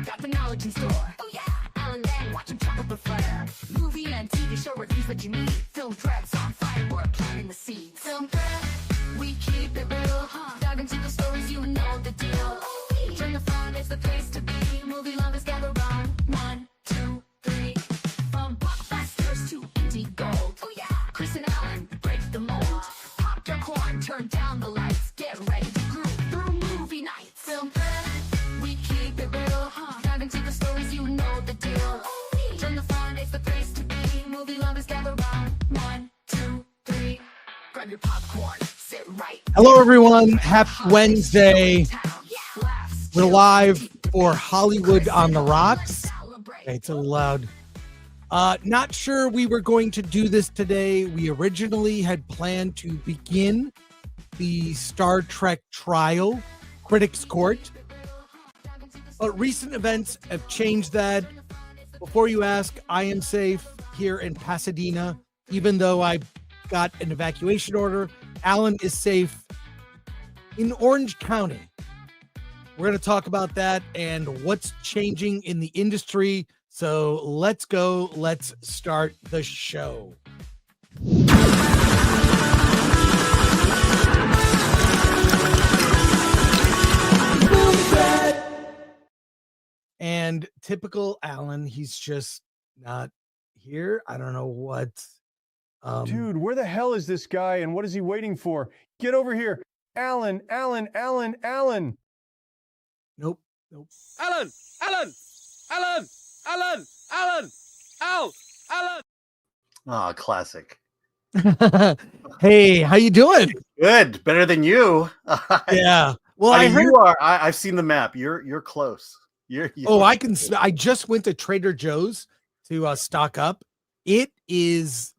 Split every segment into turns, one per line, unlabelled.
got the knowledge in store. Oh yeah, Alan Lang, watch him chop up a flare. Movie and TV show reviews what you need. Film threads on fire, we're planting the seeds. Film thread, we keep it real. Dive into the stories, you know the deal. Turn the phone, it's the place to be. Movie lovers gather round. 1, 2, 3. From blockbusters to indie gold. Oh yeah, Chris and Alan break the mold. Pop your corn, turn down the lights. Get ready to groove through movie nights. Film thread, we keep it real. Dive into the stories, you know the deal. Turn the phone, it's the place to be. Movie lovers gather round. 1, 2, 3. Grab your popcorn, sit right.
Hello, everyone. Happy Wednesday. We're live for Hollywood on the Rocks. Okay, it's a little loud. Not sure we were going to do this today. We originally had planned to begin the Star Trek trial, Critic's Court. But recent events have changed that. Before you ask, I am safe here in Pasadena, even though I got an evacuation order. Alan is safe in Orange County. We're going to talk about that and what's changing in the industry. So let's go. Let's start the show. And typical Alan, he's just not here. I don't know what.
Dude, where the hell is this guy and what is he waiting for? Get over here. Alan.
Nope.
Alan.
Ah, classic.
Hey, how you doing?
Good, better than you.
Yeah. Well,
I
I
mean,
heard.
you are. I've seen the map. You're close.
Oh, I can. I just went to Trader Joe's to stock up. It is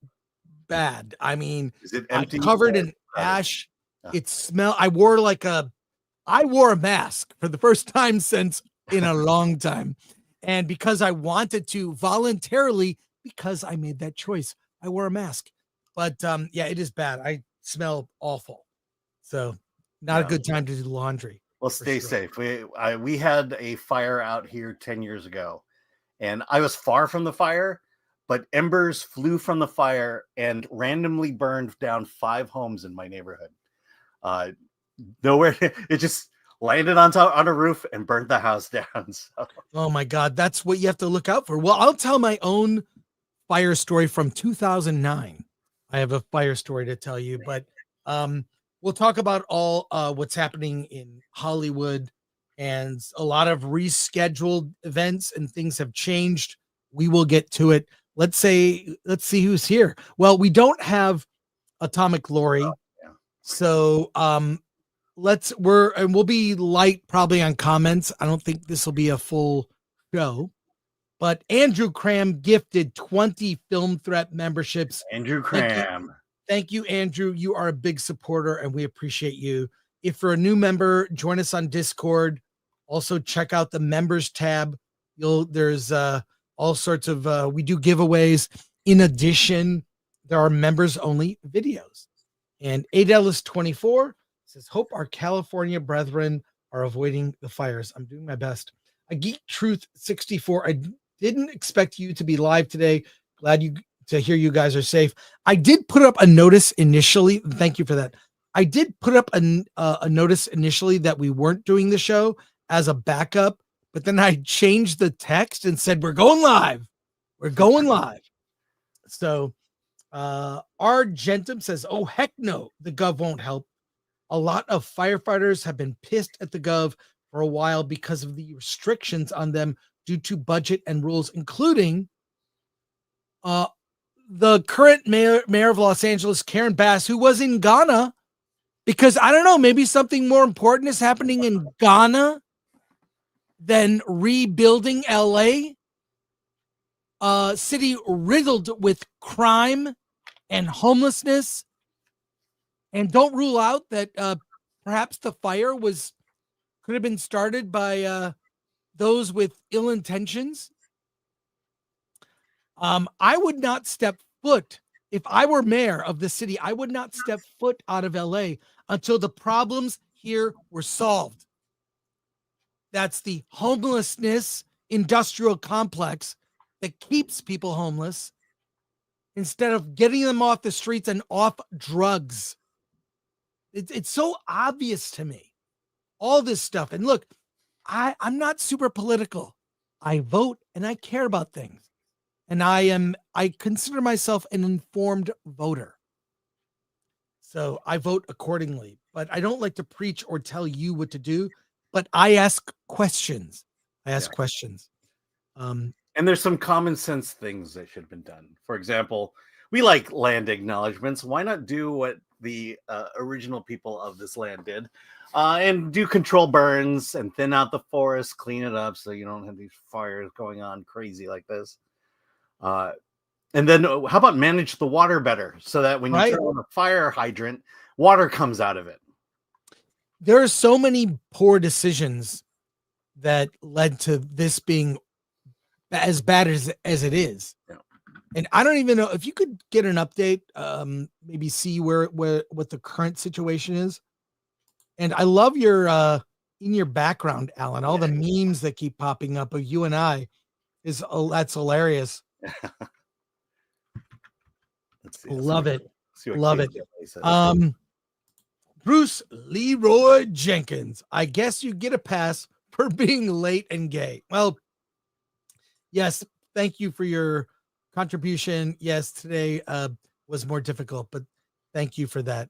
bad. I mean,
Is it empty?
covered in ash.
Yeah.
It smell. I wore a mask for the first time since in a long time, and because I wanted to voluntarily, because I made that choice, I wore a mask. But yeah, it is bad. I smell awful. So not a good time to do laundry.
Well, stay
sure.
safe. We had a fire out here 10 years ago, and I was far from the fire, but embers flew from the fire and randomly burned down 5 homes in my neighborhood. Nowhere, it just landed on a roof and burnt the house down. So.
Oh my God, that's what you have to look out for. Well, I'll tell my own fire story from 2009. I have a fire story to tell you, but we'll talk about all what's happening in Hollywood, and a lot of rescheduled events and things have changed. We will get to it. Let's see who's here. Well, we don't have Atomic Lori, so we'll be light probably on comments. I don't think this will be a full show. But Andrew Cram gifted 20 Film Threat memberships.
Andrew Cram.
Thank you, Andrew. You are a big supporter, and we appreciate you. If you're a new member, join us on Discord. Also, check out the members tab. There's all sorts of we do giveaways. In addition, there are members only videos. And Adelis24 says, "Hope our California brethren are avoiding the fires." I'm doing my best. A Geek Truth 64. I didn't expect you to be live today. Glad to hear you guys are safe. I did put up a notice initially. Thank you for that. I did put up a notice initially that we weren't doing the show as a backup, but then I changed the text and said, we're going live. We're going live. So Argentum says, oh, heck no, the Gov won't help. A lot of firefighters have been pissed at the Gov for a while because of the restrictions on them due to budget and rules, including the current mayor of Los Angeles, Karen Bass, who was in Ghana, because I don't know, maybe something more important is happening in Ghana than rebuilding LA, a city riddled with crime and homelessness. And don't rule out that perhaps the fire could have been started by those with ill intentions. I would not step foot, if I were mayor of the city, I would not step foot out of LA until the problems here were solved. That's the homelessness industrial complex that keeps people homeless instead of getting them off the streets and off drugs. It's so obvious to me, all this stuff. And look, I'm not super political. I vote and I care about things. And I consider myself an informed voter. So I vote accordingly, but I don't like to preach or tell you what to do, but I ask questions. Questions.
And there's some common sense things that should have been done. For example, we like land acknowledgements. Why not do what the original people of this land did and do control burns and thin out the forest, clean it up so you don't have these fires going on crazy like this. And then how about manage the water better so that when you turn on a fire hydrant, water comes out of it?
There are so many poor decisions that led to this being as bad as it is.
Yeah.
And I don't even know if you could get an update, maybe see what the current situation is. And I love your in your background, Alan, all the memes that keep popping up of you and I that's hilarious. Love it. Love it. Bruce Leroy Jenkins. I guess you get a pass for being late and gay. Well, yes, thank you for your contribution. Yes, today was more difficult, but thank you for that.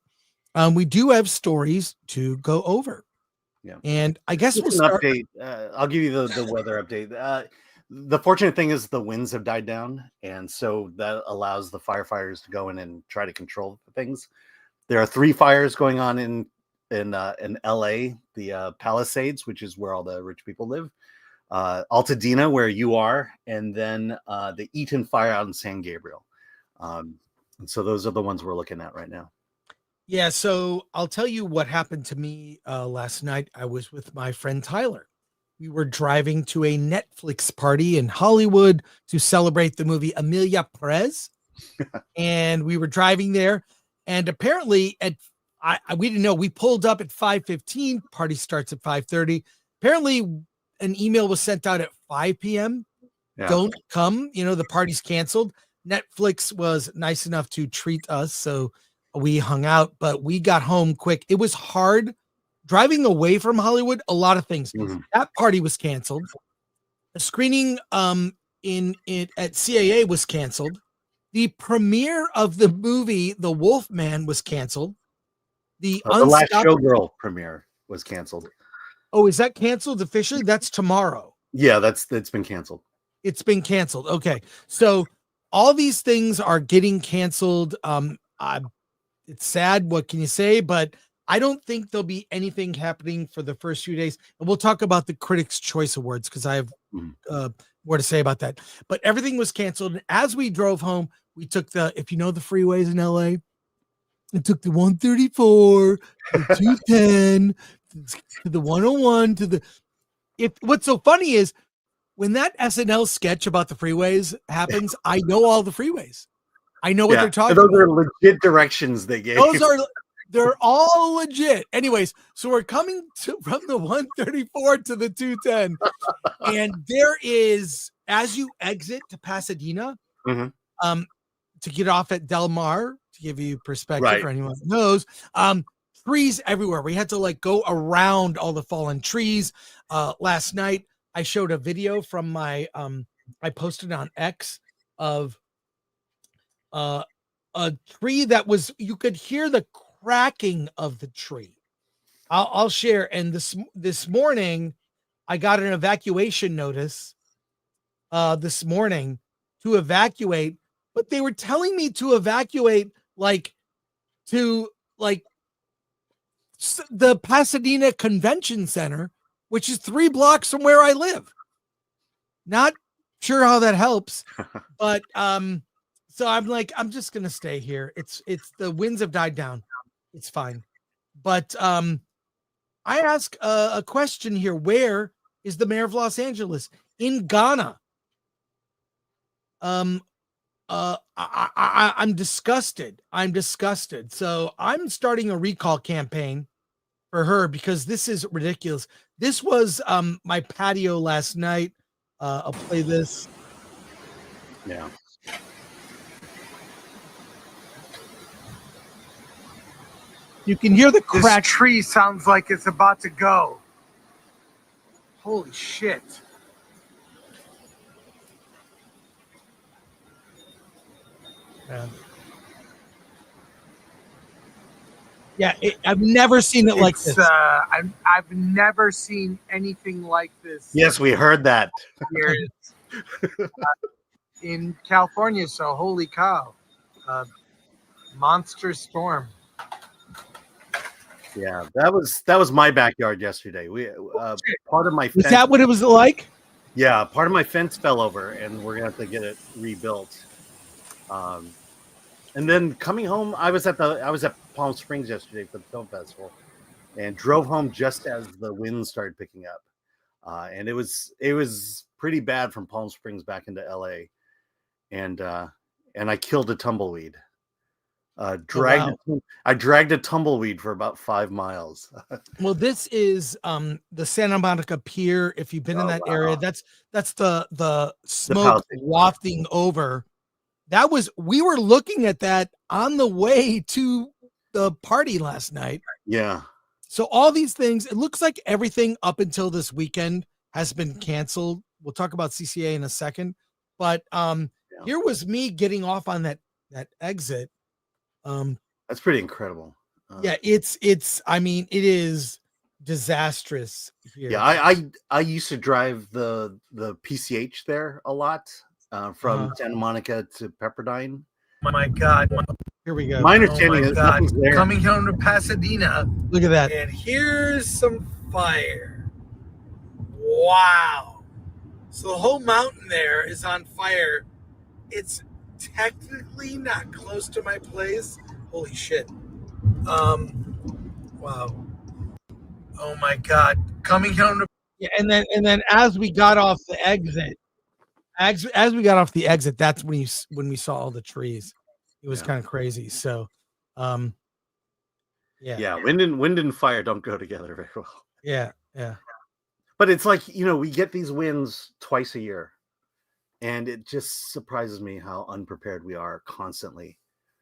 We do have stories to go over.
Yeah.
And I guess
we'll start. Update. I'll give you the weather update. The fortunate thing is the winds have died down, and so that allows the firefighters to go in and try to control things. There are 3 fires going on in LA, the Palisades, which is where all the rich people live, Altadena, where you are, and then the Eaton fire out in San Gabriel. And so those are the ones we're looking at right now.
Yeah, so I'll tell you what happened to me last night. I was with my friend Tyler. We were driving to a Netflix party in Hollywood to celebrate the movie Emilia Perez. And we were driving there. And apparently we didn't know, we pulled up at 5:15, party starts at 5:30. Apparently an email was sent out at 5 p.m. Yeah. Don't come, the party's canceled. Netflix was nice enough to treat us. So we hung out, but we got home quick. It was hard driving away from Hollywood. A lot of things. Mm-hmm. That party was canceled. The screening at CAA was canceled. The premiere of the movie The Wolfman was canceled. The
Last Showgirl premiere was canceled.
Oh, is that canceled officially? That's tomorrow.
Yeah, it's been canceled.
It's been canceled. Okay. So all these things are getting canceled. It's sad. What can you say? But I don't think there'll be anything happening for the first few days. And we'll talk about the Critics' Choice Awards because I have more to say about that. But everything was canceled. And as we drove home, we took if you know the freeways in LA, it took the 134, the 210, to the 101, what's so funny is when that SNL sketch about the freeways happens, I know all the freeways. I know what they're talking about.
Those are legit directions they gave.
They're all legit. Anyways, so we're coming from the 134 to the 210. And there is, as you exit to Pasadena, to get off at Del Mar, to give you perspective for anyone who knows, trees everywhere. We had to go around all the fallen trees. Last night, I showed a video from my, I posted on X of a tree that was, you could hear the cracking of the tree. I'll share. And this morning, I got an evacuation notice this morning to evacuate, but they were telling me to evacuate to the Pasadena Convention Center, which is 3 blocks from where I live. Not sure how that helps, but so I'm just gonna stay here. It's the winds have died down. It's fine. But I ask a question here. Where is the mayor of Los Angeles? In Ghana. I'm disgusted. I'm disgusted. So I'm starting a recall campaign for her because this is ridiculous. This was my patio last night. I'll play this.
Yeah.
You can hear the crack.
This tree sounds like it's about to go. Holy shit.
Yeah, I've never seen it like this.
I've never seen anything like this.
Yes, we heard that.
Here in California. So holy cow, monster storm.
Yeah, that was my backyard yesterday. We part of my fence,
Is that what it was like?
Yeah, part of my fence fell over, and we're gonna have to get it rebuilt. And then coming home, I was at Palm Springs yesterday for the film festival, and drove home just as the wind started picking up, and it was pretty bad from Palm Springs back into LA, and I killed a tumbleweed. I dragged a tumbleweed for about 5 miles.
Well, this is the Santa Monica Pier. If you've been in that area, that's the smoke wafting over. We were looking at that on the way to the party last night.
Yeah.
So all these things, it looks like everything up until this weekend has been canceled. We'll talk about CCA in a second, but here was me getting off on that exit.
That's pretty incredible.
Yeah, I mean, it is disastrous here.
Yeah, I used to drive the PCH there a lot, from Santa Monica to Pepperdine.
Oh my God.
Here we go.
My understanding is nothing's there.
Coming home to Pasadena.
Look at that.
And here's some fire. Wow. So the whole mountain there is on fire. It's technically not close to my place. Holy shit. Wow. Oh my God. Coming home to
and then as we got off the exit, that's when we saw all the trees. It was kind of crazy. So
yeah, wind and fire don't go together very well.
Yeah.
But it's like, we get these winds twice a year, and it just surprises me how unprepared we are constantly.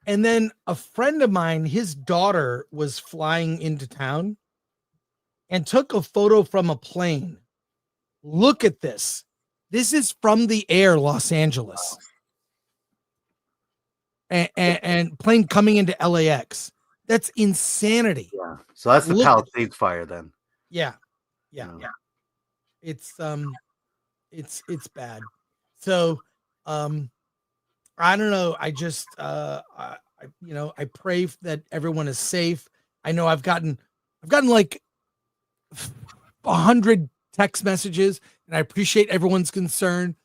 And then a friend of mine, his daughter was flying into town and took a photo from a plane. Look at this. This is from the air, Los Angeles. And plane coming into LAX. That's insanity.
Yeah. So that's the Palisades fire then.
Yeah. It's bad. So I don't know. I just I pray that everyone is safe. I know I've gotten like 100 text messages, and I appreciate everyone's concern.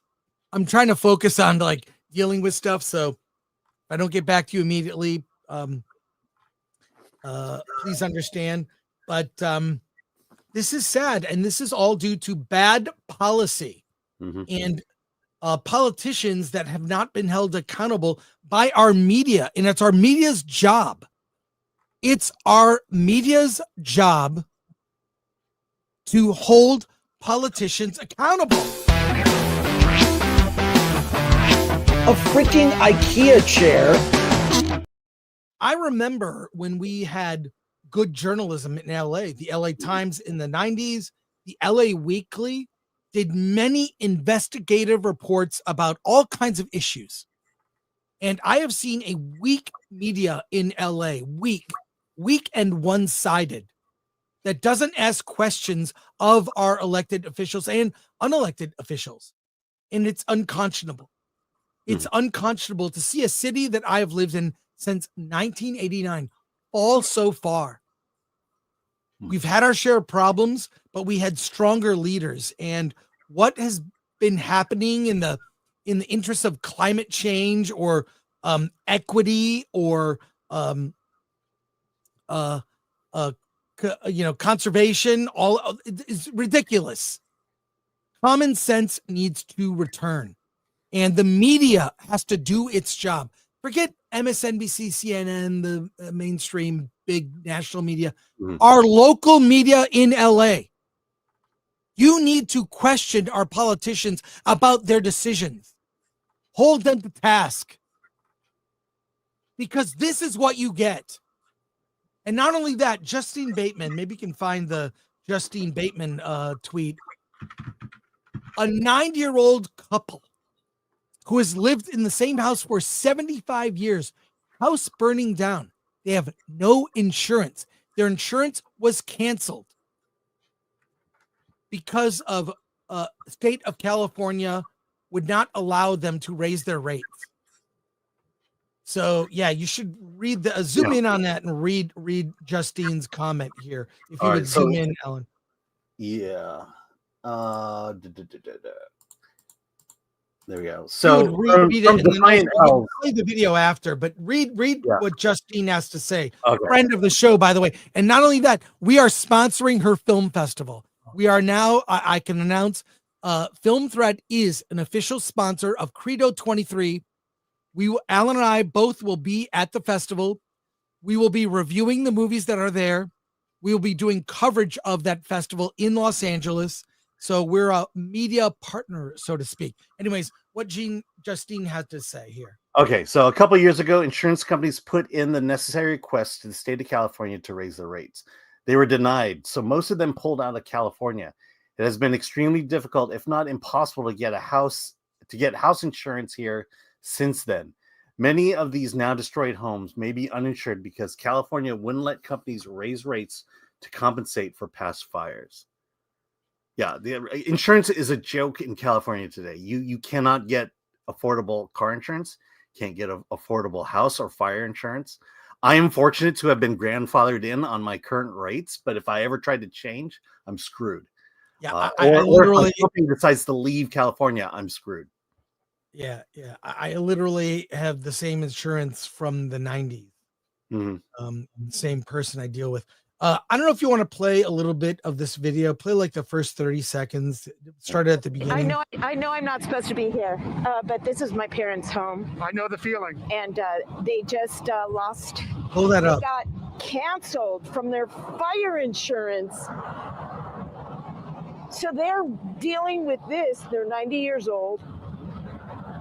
I'm trying to focus on like dealing with stuff. So if I don't get back to you immediately, please understand. But this is sad, and this is all due to bad policy and politicians that have not been held accountable by our media. And it's our media's job. It's our media's job to hold politicians accountable. A freaking IKEA chair. I remember when we had good journalism in LA, the LA Times in the 90s, the LA Weekly did many investigative reports about all kinds of issues. And I have seen a weak media in LA, weak and one-sided, that doesn't ask questions of our elected officials and unelected officials. And it's unconscionable. It's unconscionable to see a city that I have lived in since 1989 fall so far. We've had our share of problems, but we had stronger leaders. And what has been happening in the interest of climate change or equity or conservation, all is ridiculous. Common sense needs to return, and the media has to do its job. Forget MSNBC, CNN, the mainstream big national media. Our local media in LA, You need to question our politicians about their decisions. Hold them to task. Because this is what you get. And not only that, Justine Bateman, maybe you can find the Justine Bateman tweet. A 90-year-old couple who has lived in the same house for 75 years, house burning down. They have no insurance. Their insurance was canceled because of state of California would not allow them to raise their rates. So yeah, you should read the zoom in on that and read Justine's comment here. If you would zoom in, Ellen.
Yeah. There we go. So
read it and then play the video after, but read what Justine has to say.
Okay.
Friend of the show, by the way. And not only that, we are sponsoring her film festival. We are now, I can announce, Film Threat is an official sponsor of Credo 23. Alan and I both will be at the festival. We will be reviewing the movies that are there. We will be doing coverage of that festival in Los Angeles. So we're a media partner, so to speak. Anyways, what Justine had to say here.
Okay, so a couple of years ago, insurance companies put in the necessary requests to the state of California to raise their rates. They were denied, so most of them pulled out of California. It has been extremely difficult, if not impossible, to get house insurance here since then. Many of these now destroyed homes may be uninsured because California wouldn't let companies raise rates to compensate for past fires. Yeah, the insurance is a joke in California today. You cannot get affordable car insurance, can't get affordable house or fire insurance. I am fortunate to have been grandfathered in on my current rates, but if I ever tried to change, I'm screwed.
Yeah,
or if something decides to leave California, I'm screwed.
Yeah. I literally have the same insurance from the 90s. Same person I deal with. I don't know if you want to play a little bit of this video. Play like the first 30 seconds. Started at the beginning.
I know I'm not supposed to be here, but this is my parents' home.
I know the feeling.
And they just lost.
Pull that up.
They got canceled from their fire insurance. So they're dealing with this. They're 90 years old.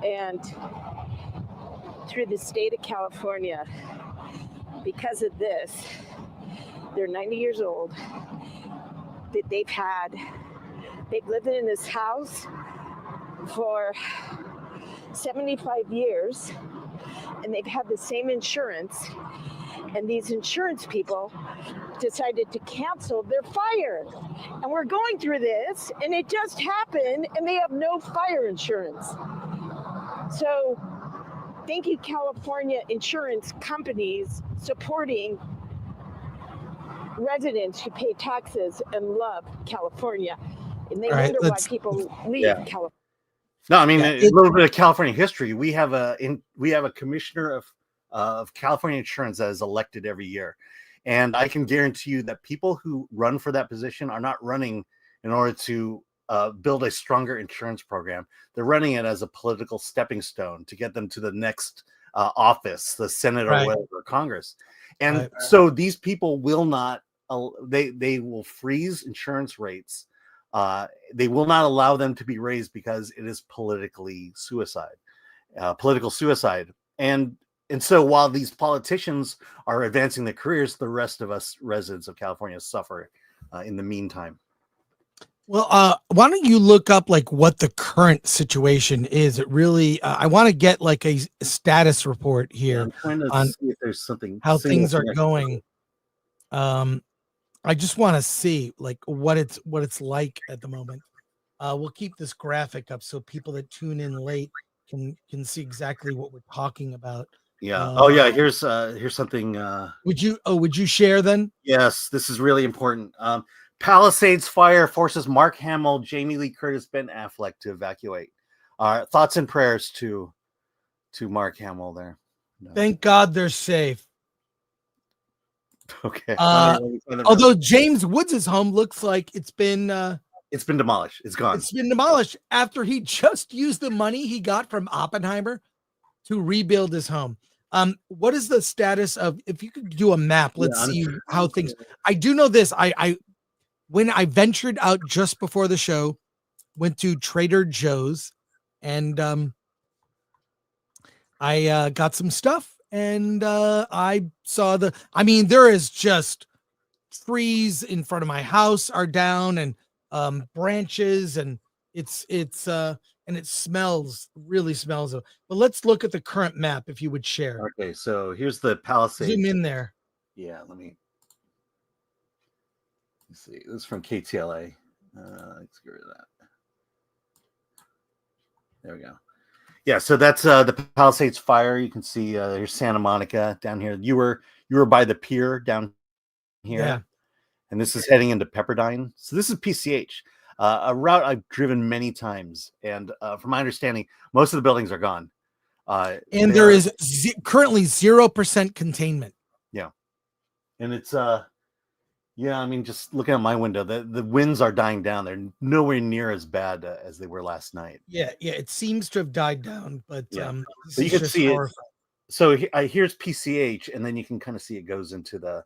And through the state of California, because of this, they're 90 years old. They've lived in this house for 75 years, and they've had the same insurance. And these insurance people decided to cancel their fire. And we're going through this, and it just happened, and they have no fire insurance. So thank you, California insurance companies, supporting residents who pay taxes and love California. And they wonder why people leave California.
No, I mean, a little bit of California history. We have a commissioner of California insurance that is elected every year. And I can guarantee you that people who run for that position are not running in order to build a stronger insurance program. They're running it as a political stepping stone to get them to the next office, the Senate or whatever, Congress. And so these people will not, they will freeze insurance rates. They will not allow them to be raised because it is political suicide. And so while these politicians are advancing their careers, the rest of us residents of California suffer in the meantime.
Well, why don't you look up like what the current situation is? It really, I want to get like a status report here on
see if there's something
how things are going. I just want to see like what it's like at the moment. We'll keep this graphic up so people that tune in late can see exactly what we're talking about.
Yeah. Here's something.
Would you share then?
Yes, this is really important. Palisades fire forces Mark Hamill, Jamie Lee Curtis, Ben Affleck to evacuate. Thoughts and prayers to Mark Hamill there. No.
Thank God they're safe.
Okay.
Although James Woods' home looks like it's been
demolished. It's gone.
It's been demolished after he just used the money he got from Oppenheimer to rebuild his home. What is the status of, if you could do a map, let's see how things, I do know this. when I ventured out just before the show, went to Trader Joe's, and I got some stuff, and I saw there is just trees in front of my house are down, and branches, and and it really smells. But let's look at the current map, if you would share.
Okay, so here's the Palisades.
Zoom in there.
Yeah, let's see. This is from KTLA. Let's get rid of that. There we go. Yeah, so that's the Palisades fire. You can see there's Santa Monica down here. You were by the pier down here.
Yeah.
And this is heading into Pepperdine. So this is PCH, a route I've driven many times. And from my understanding, most of the buildings are gone.
And there is currently 0% containment.
Yeah. And it's, I mean, just looking out my window, the winds are dying down. They're nowhere near as bad as they were last night.
Yeah. It seems to have died down, but
so you can see horrifying. It. So here's PCH, and then you can kind of see it goes into the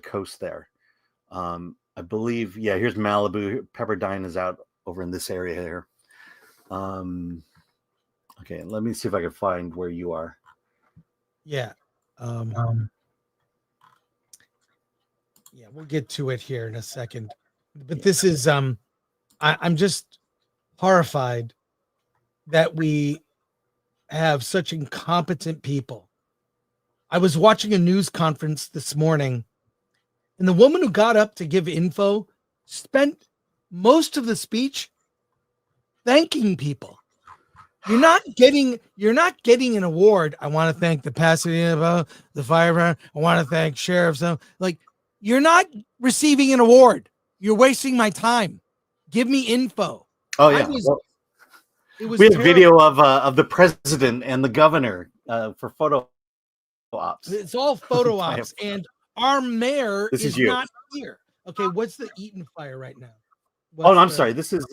coast there. I believe, here's Malibu. Pepperdine is out over in this area here. Okay, let me see if I can find where you are.
Yeah. We'll get to it here in a second. But this is I'm just horrified that we have such incompetent people. I was watching a news conference this morning, and the woman who got up to give info spent most of the speech thanking people. You're not getting an award. I want to thank the Pasadena, the fire. I want to thank sheriffs. Like, you're not receiving an award. You're wasting my time. Give me info.
Oh yeah. We have video of the president and the governor for photo ops.
It's all photo ops, and our mayor is not here. Okay, what's the Eaton fire right now?
No, I'm sorry. This is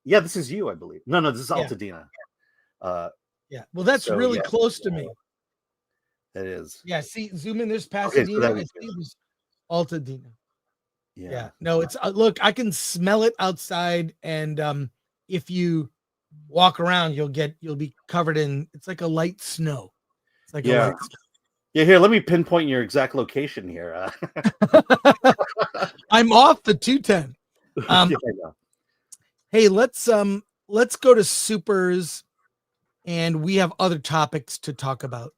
this is you, I believe. No, this is Altadena.
Well, that's really close to me.
It is.
Yeah, see, zoom in. There's Pasadena.
Okay, so
Altadena.
Yeah.
No, it's look, I can smell it outside, and if you walk around, you'll be covered in, it's like a light snow. It's like a light snow.
Yeah, here, let me pinpoint your exact location here.
I'm off the 210. Hey, let's go to supers, and we have other topics to talk about.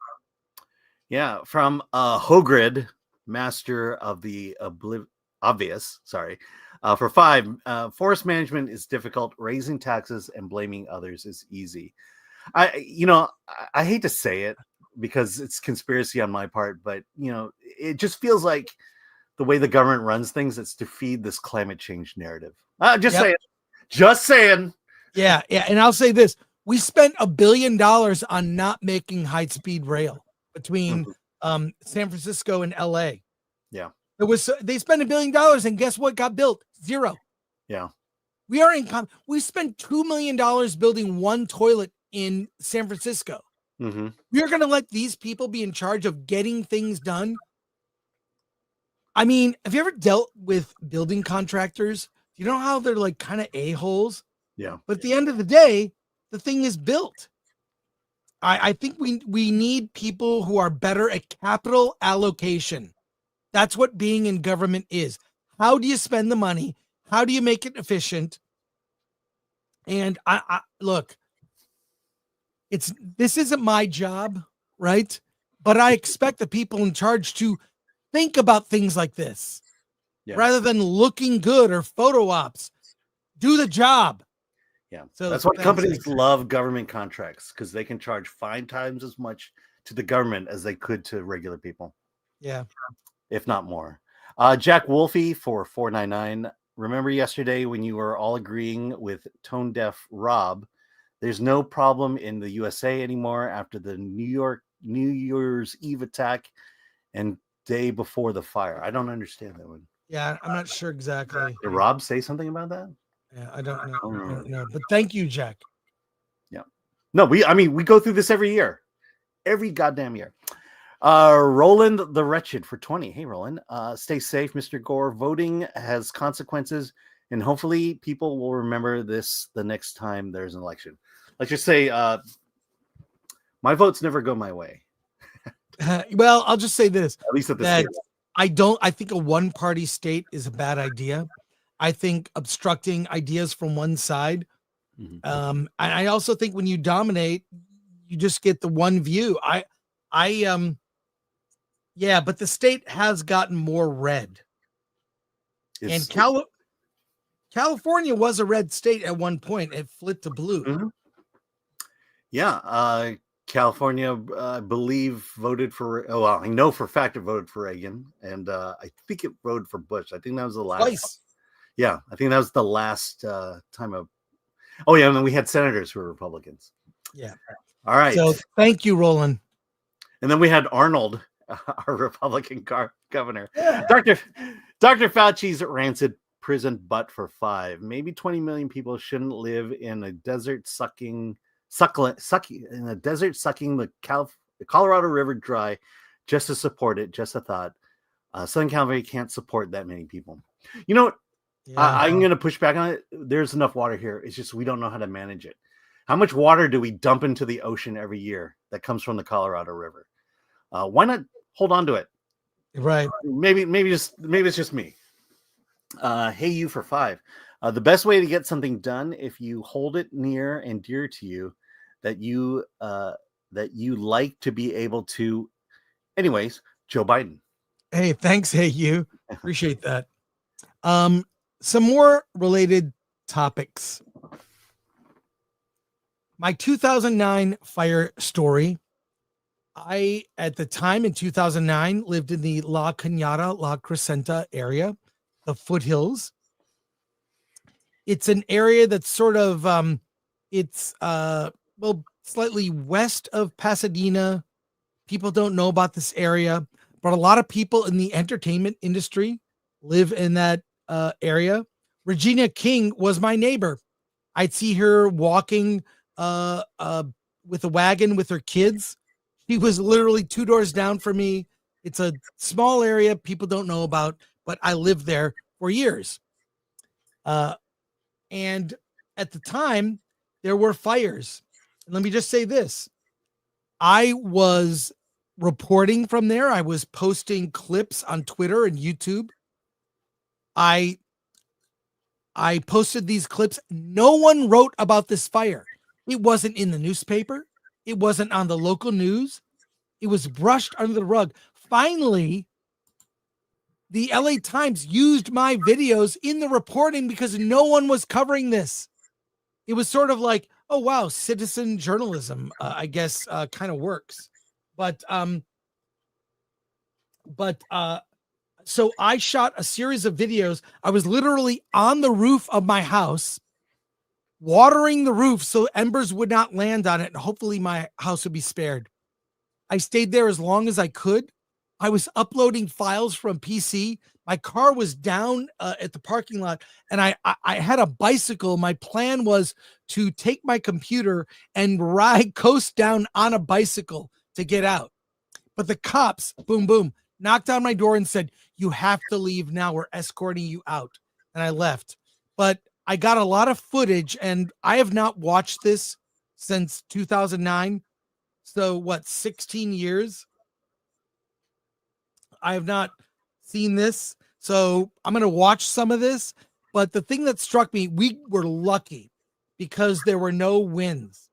Yeah, from Hogrid, master of the obvious. Sorry. For 5, forest management is difficult. Raising taxes and blaming others is easy. I hate to say it, because it's conspiracy on my part, but it just feels like the way the government runs things, it's to feed this climate change narrative. Just saying.
Yeah. And I'll say this: we spent $1 billion on not making high-speed rail between San Francisco and LA.
Yeah.
They spent $1 billion, and guess what got built? 0.
Yeah.
We spent $2 million building one toilet in San Francisco.
Mm-hmm.
We're going to let these people be in charge of getting things done. I mean, have you ever dealt with building contractors? You know how they're like kind of a-holes?
Yeah.
But at the end of the day, the thing is built. I think we need people who are better at capital allocation. That's what being in government is. How do you spend the money? How do you make it efficient? And I look, this isn't my job, right? But I expect the people in charge to think about things like this rather than looking good or photo ops. Do the job.
Yeah. So that's why companies love government contracts, because they can charge 5 times as much to the government as they could to regular people.
Yeah.
If not more. Jack Wolfie for $4.99. Remember yesterday when you were all agreeing with tone deaf Rob? There's no problem in the USA anymore after the New Year's Eve attack and day before the fire. I don't understand that one.
Yeah, I'm not sure exactly.
Did Rob say something about that?
Yeah, I don't know. But thank you, Jack.
Yeah. No, we go through this every year. Every goddamn year. Roland the Wretched for 20. Hey, Roland. Stay safe, Mr. Gore. Voting has consequences, and hopefully people will remember this the next time there's an election. Let's just say my votes never go my way.
Well, I'll just say this.
At least at this
that
state.
I think a one-party state is a bad idea. I think obstructing ideas from one side. I also think when you dominate, you just get the one view. Yeah, but the state has gotten more red. And California was a red state at one point. It flipped to blue.
Yeah. California, I believe, voted for, I know for a fact it voted for Reagan. And I think it voted for Bush. I think that was the last.
Twice.
Yeah, I think that was the last time of. Oh, yeah. And then we had senators who were Republicans.
Yeah.
All right.
So thank you, Roland.
And then we had Arnold, our Republican governor. Yeah. Dr. Fauci's rancid prison butt for 5. Maybe 20 million people shouldn't live in a desert sucking the Colorado River dry just to support it. Just a thought. Southern California can't support that many people. You know what? Yeah. I'm going to push back on it. There's enough water here. It's just we don't know how to manage it. How much water do we dump into the ocean every year that comes from the Colorado River? Why not hold on to it?
Right.
Maybe it's just me. Hey, you for 5. The best way to get something done, if you hold it near and dear to you, that you like to be able to. Anyways, Joe Biden.
Hey, thanks. Hey, you. Appreciate that. Some more related topics. My 2009 fire story. I, at the time in 2009, lived in the La Cañada, La Crescenta area, the foothills. It's an area that's sort of, slightly west of Pasadena. People don't know about this area, but a lot of people in the entertainment industry live in that area. Regina King was my neighbor. I'd see her walking with a wagon with her kids. She was literally 2 doors down from me. It's a small area people don't know about, but I lived there for years. And at the time, there were fires. And let me just say this. I was reporting from there. I was posting clips on Twitter and YouTube. I posted these clips. No one wrote about this fire. It wasn't in the newspaper. It wasn't on the local news. It was brushed under the rug. Finally, the LA Times used my videos in the reporting because no one was covering this. It was sort of like, oh, wow, citizen journalism, I guess, kind of works. So I shot a series of videos. I was literally on the roof of my house, watering the roof so embers would not land on it, and hopefully my house would be spared. I stayed there as long as I could. I was uploading files from PC. My car was down at the parking lot, and I had a bicycle. My plan was to take my computer and coast down on a bicycle to get out. But the cops, boom, boom, knocked on my door and said, "You have to leave now. We're escorting you out." And I left. But I got a lot of footage, and I have not watched this since 2009. So what, 16 years? I have not seen this. So I'm going to watch some of this. But the thing that struck me, we were lucky because there were no winds.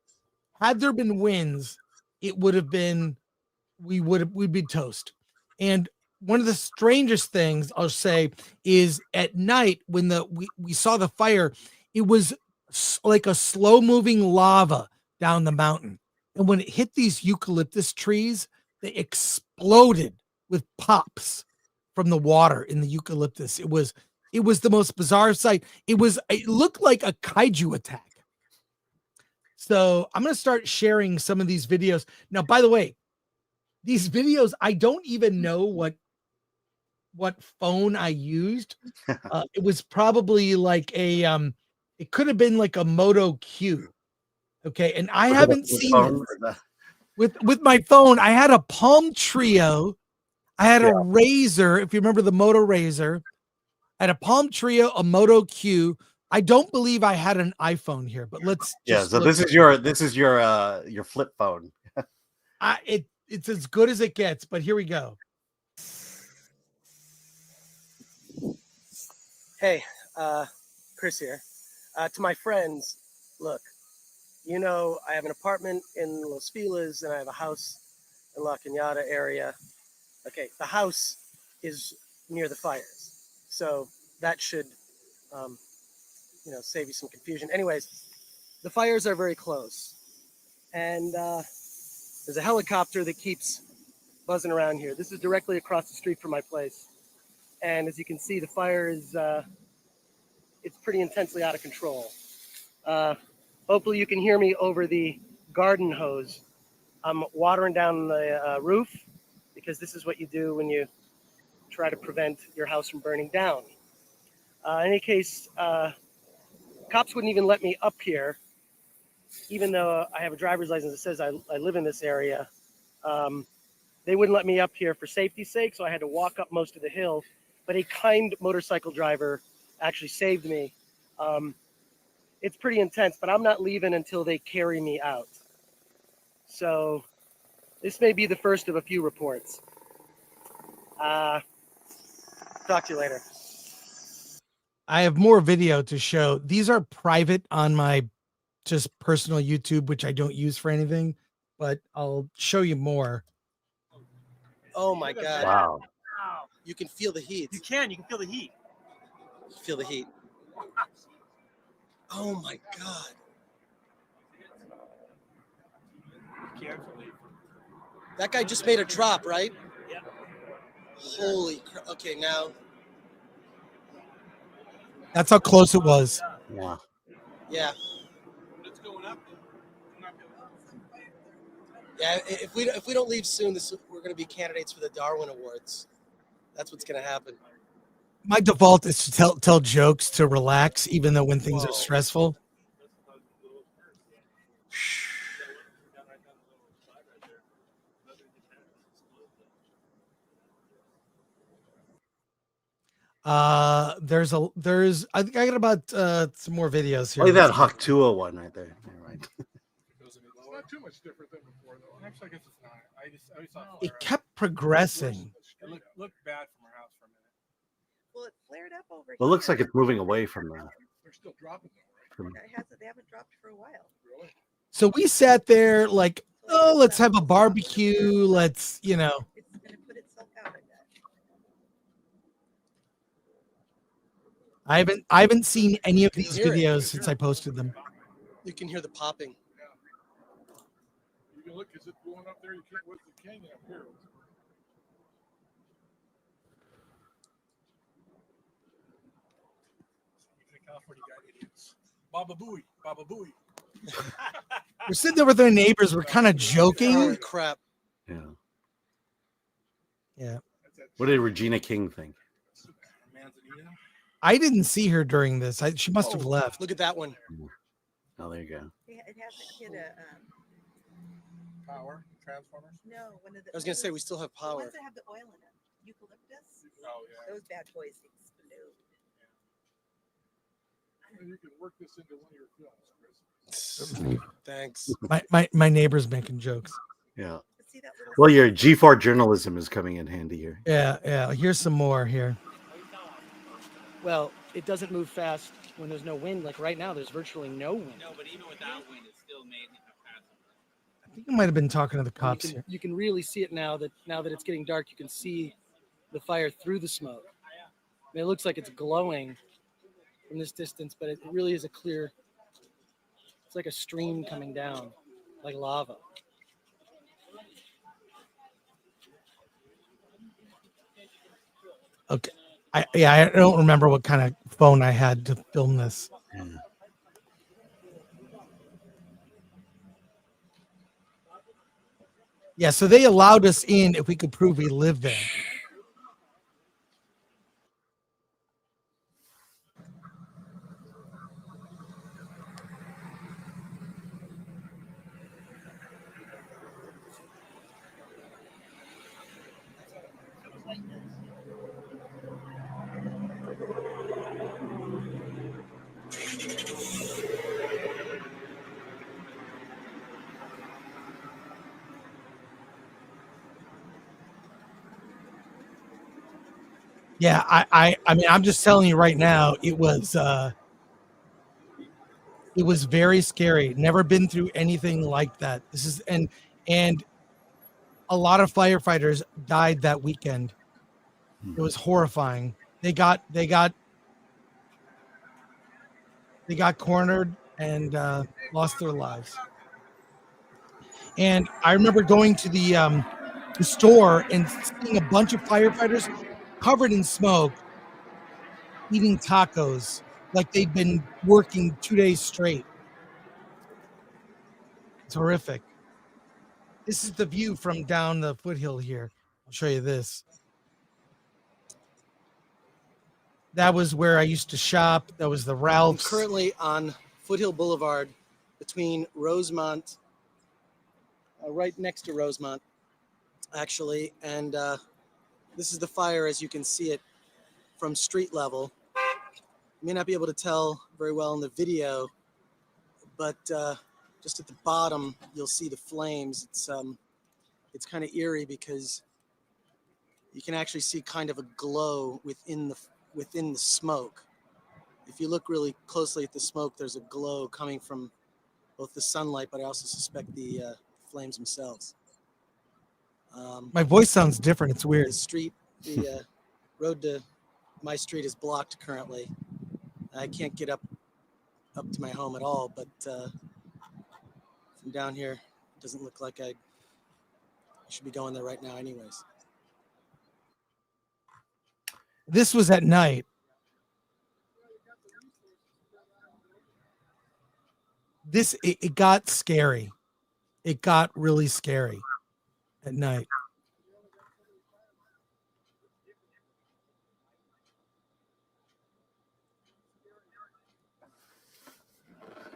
Had there been winds, it would have been, we'd be toast. And one of the strangest things I'll say is at night when we saw the fire, it was like a slow moving lava down the mountain. And when it hit these eucalyptus trees, they exploded with pops from the water in the eucalyptus. It was the most bizarre sight. It looked like a kaiju attack. So I'm going to start sharing some of these videos. Now, by the way, these videos, I don't even know what phone I used. It was probably like it could have been like a Moto Q. Okay. And I haven't seen it. with my phone. I had a Palm Trio. I had a Razor. If you remember the Moto Razor, I had a Palm Trio, a Moto Q. I don't believe I had an iPhone here, but let's just
So this is your flip phone.
It's as good as it gets, but here we go.
Hey, Chris here. To my friends, look, you know, I have an apartment in Los Feliz and I have a house in La Cañada area. Okay, the house is near the fires, so that should, save you some confusion. Anyways, the fires are very close, and there's a helicopter that keeps buzzing around here. This is directly across the street from my place, and as you can see, the fire is it's pretty intensely out of control. Hopefully you can hear me over the garden hose. I'm watering down the roof because this is what you do when you try to prevent your house from burning down. In any case, cops wouldn't even let me up here, even though I have a driver's license that says I live in this area. They wouldn't let me up here for safety's sake, so I had to walk up most of the hill. But a kind motorcycle driver actually saved me. It's pretty intense, but I'm not leaving until they carry me out. So this may be the first of a few reports. Talk to you later.
I have more video to show. These are private on my just personal YouTube, which I don't use for anything, but I'll show you more.
Oh my God.
Wow.
You can feel the heat.
You can feel the heat.
Feel the heat. Oh my God.
Carefully.
That guy just made a drop, right?
Yeah.
Holy crap. Okay, now.
That's how close it was.
Yeah.
Yeah.
It's going up.
Yeah, if we don't leave soon, we're going to be candidates for the Darwin Awards. That's what's going to happen.
My default is to tell jokes to relax, even though when things are stressful. There's I think I got about some more videos here.
Look at that Haktua one right there. Right.
It's not too much different than before, though. Actually, I guess it's not. I saw
It kept progressing.
It looked bad from our house for a minute.
Well, it flared up over
Well, it looks
here.
like it's moving away from the.
They're still dropping, though, right?
They haven't dropped for a while.
Really?
So we sat there like, oh, let's have a barbecue. Let's,
It's going to put itself out, I bet.
I haven't seen any of these videos since I posted them.
You can hear the popping.
You can look, is it going up there? You can't, what's the canyon up here? California guy idiots. Baba Booey, Baba Booey.
We're sitting there with our neighbors. We're kind of joking.
Holy crap.
Yeah.
Yeah.
What did Regina King think?
I didn't see her during this. She must have left.
Look at that one.
Oh, there you go.
It hasn't hit a.
Power, transformers.
No, one of the.
I was going to say, we still have
The
power.
ones that have the oil in them. Eucalyptus.
Oh, yeah.
Those bad boys explode.
You can work this into one of your films, Chris.
Thanks.
My neighbor's making jokes.
Yeah.
See that little.
Well, your G4 journalism is coming in handy here.
Yeah. Here's some more here.
Well, it doesn't move fast when there's no wind. Like right now, there's virtually no wind.
No, but even without wind, it still made it fast.
I think I might have been talking to the cops here.
You can really see it now that it's getting dark. You can see the fire through the smoke. I mean, it looks like it's glowing from this distance, but it really is a clear. It's like a stream coming down, like lava.
Okay. I don't remember what kind of phone I had to film this. Yeah, so they allowed us in if we could prove we lived there. Yeah, I mean, I'm just telling you right now, it was very scary. Never been through anything like that. This is and a lot of firefighters died that weekend. It was horrifying. They got cornered and lost their lives. And I remember going to the store and seeing a bunch of firefighters covered in smoke eating tacos like they'd been working 2 days straight. It's horrific. This is the view from down the foothill here. I'll show you this. That was where I used to shop. That was the
I'm
Ralph's.
currently on Foothill Boulevard between Rosemont, right next to Rosemont, actually. And this is the fire as you can see it from street level. You may not be able to tell very well in the video, but just at the bottom, you'll see the flames. It's kind of eerie because you can actually see kind of a glow within the smoke. If you look really closely at the smoke, there's a glow coming from both the sunlight, but I also suspect the flames themselves.
My voice sounds different. It's weird.
The road to my street is blocked currently. I can't get up to my home at all, but from down here, it doesn't look like I should be going there right now anyways.
This was at night. It got scary. It got really scary at night.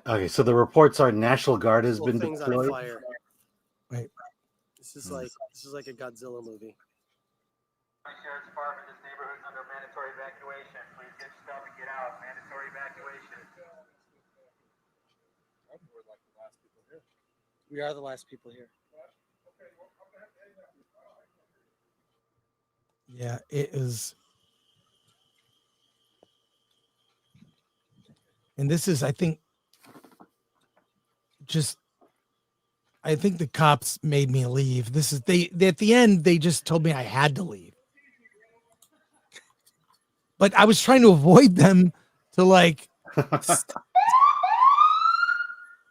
Okay, so the reports are National Guard has been
Things on
deployed.
fire.
Right.
This is like a Godzilla movie.
Sheriff's Department, this neighborhood's under mandatory evacuation. Please get yourself and get out. Mandatory evacuation.
We are the last people here.
Yeah, it is. And this is, I think the cops made me leave. This is they at the end, they just told me I had to leave. But I was trying to avoid them to like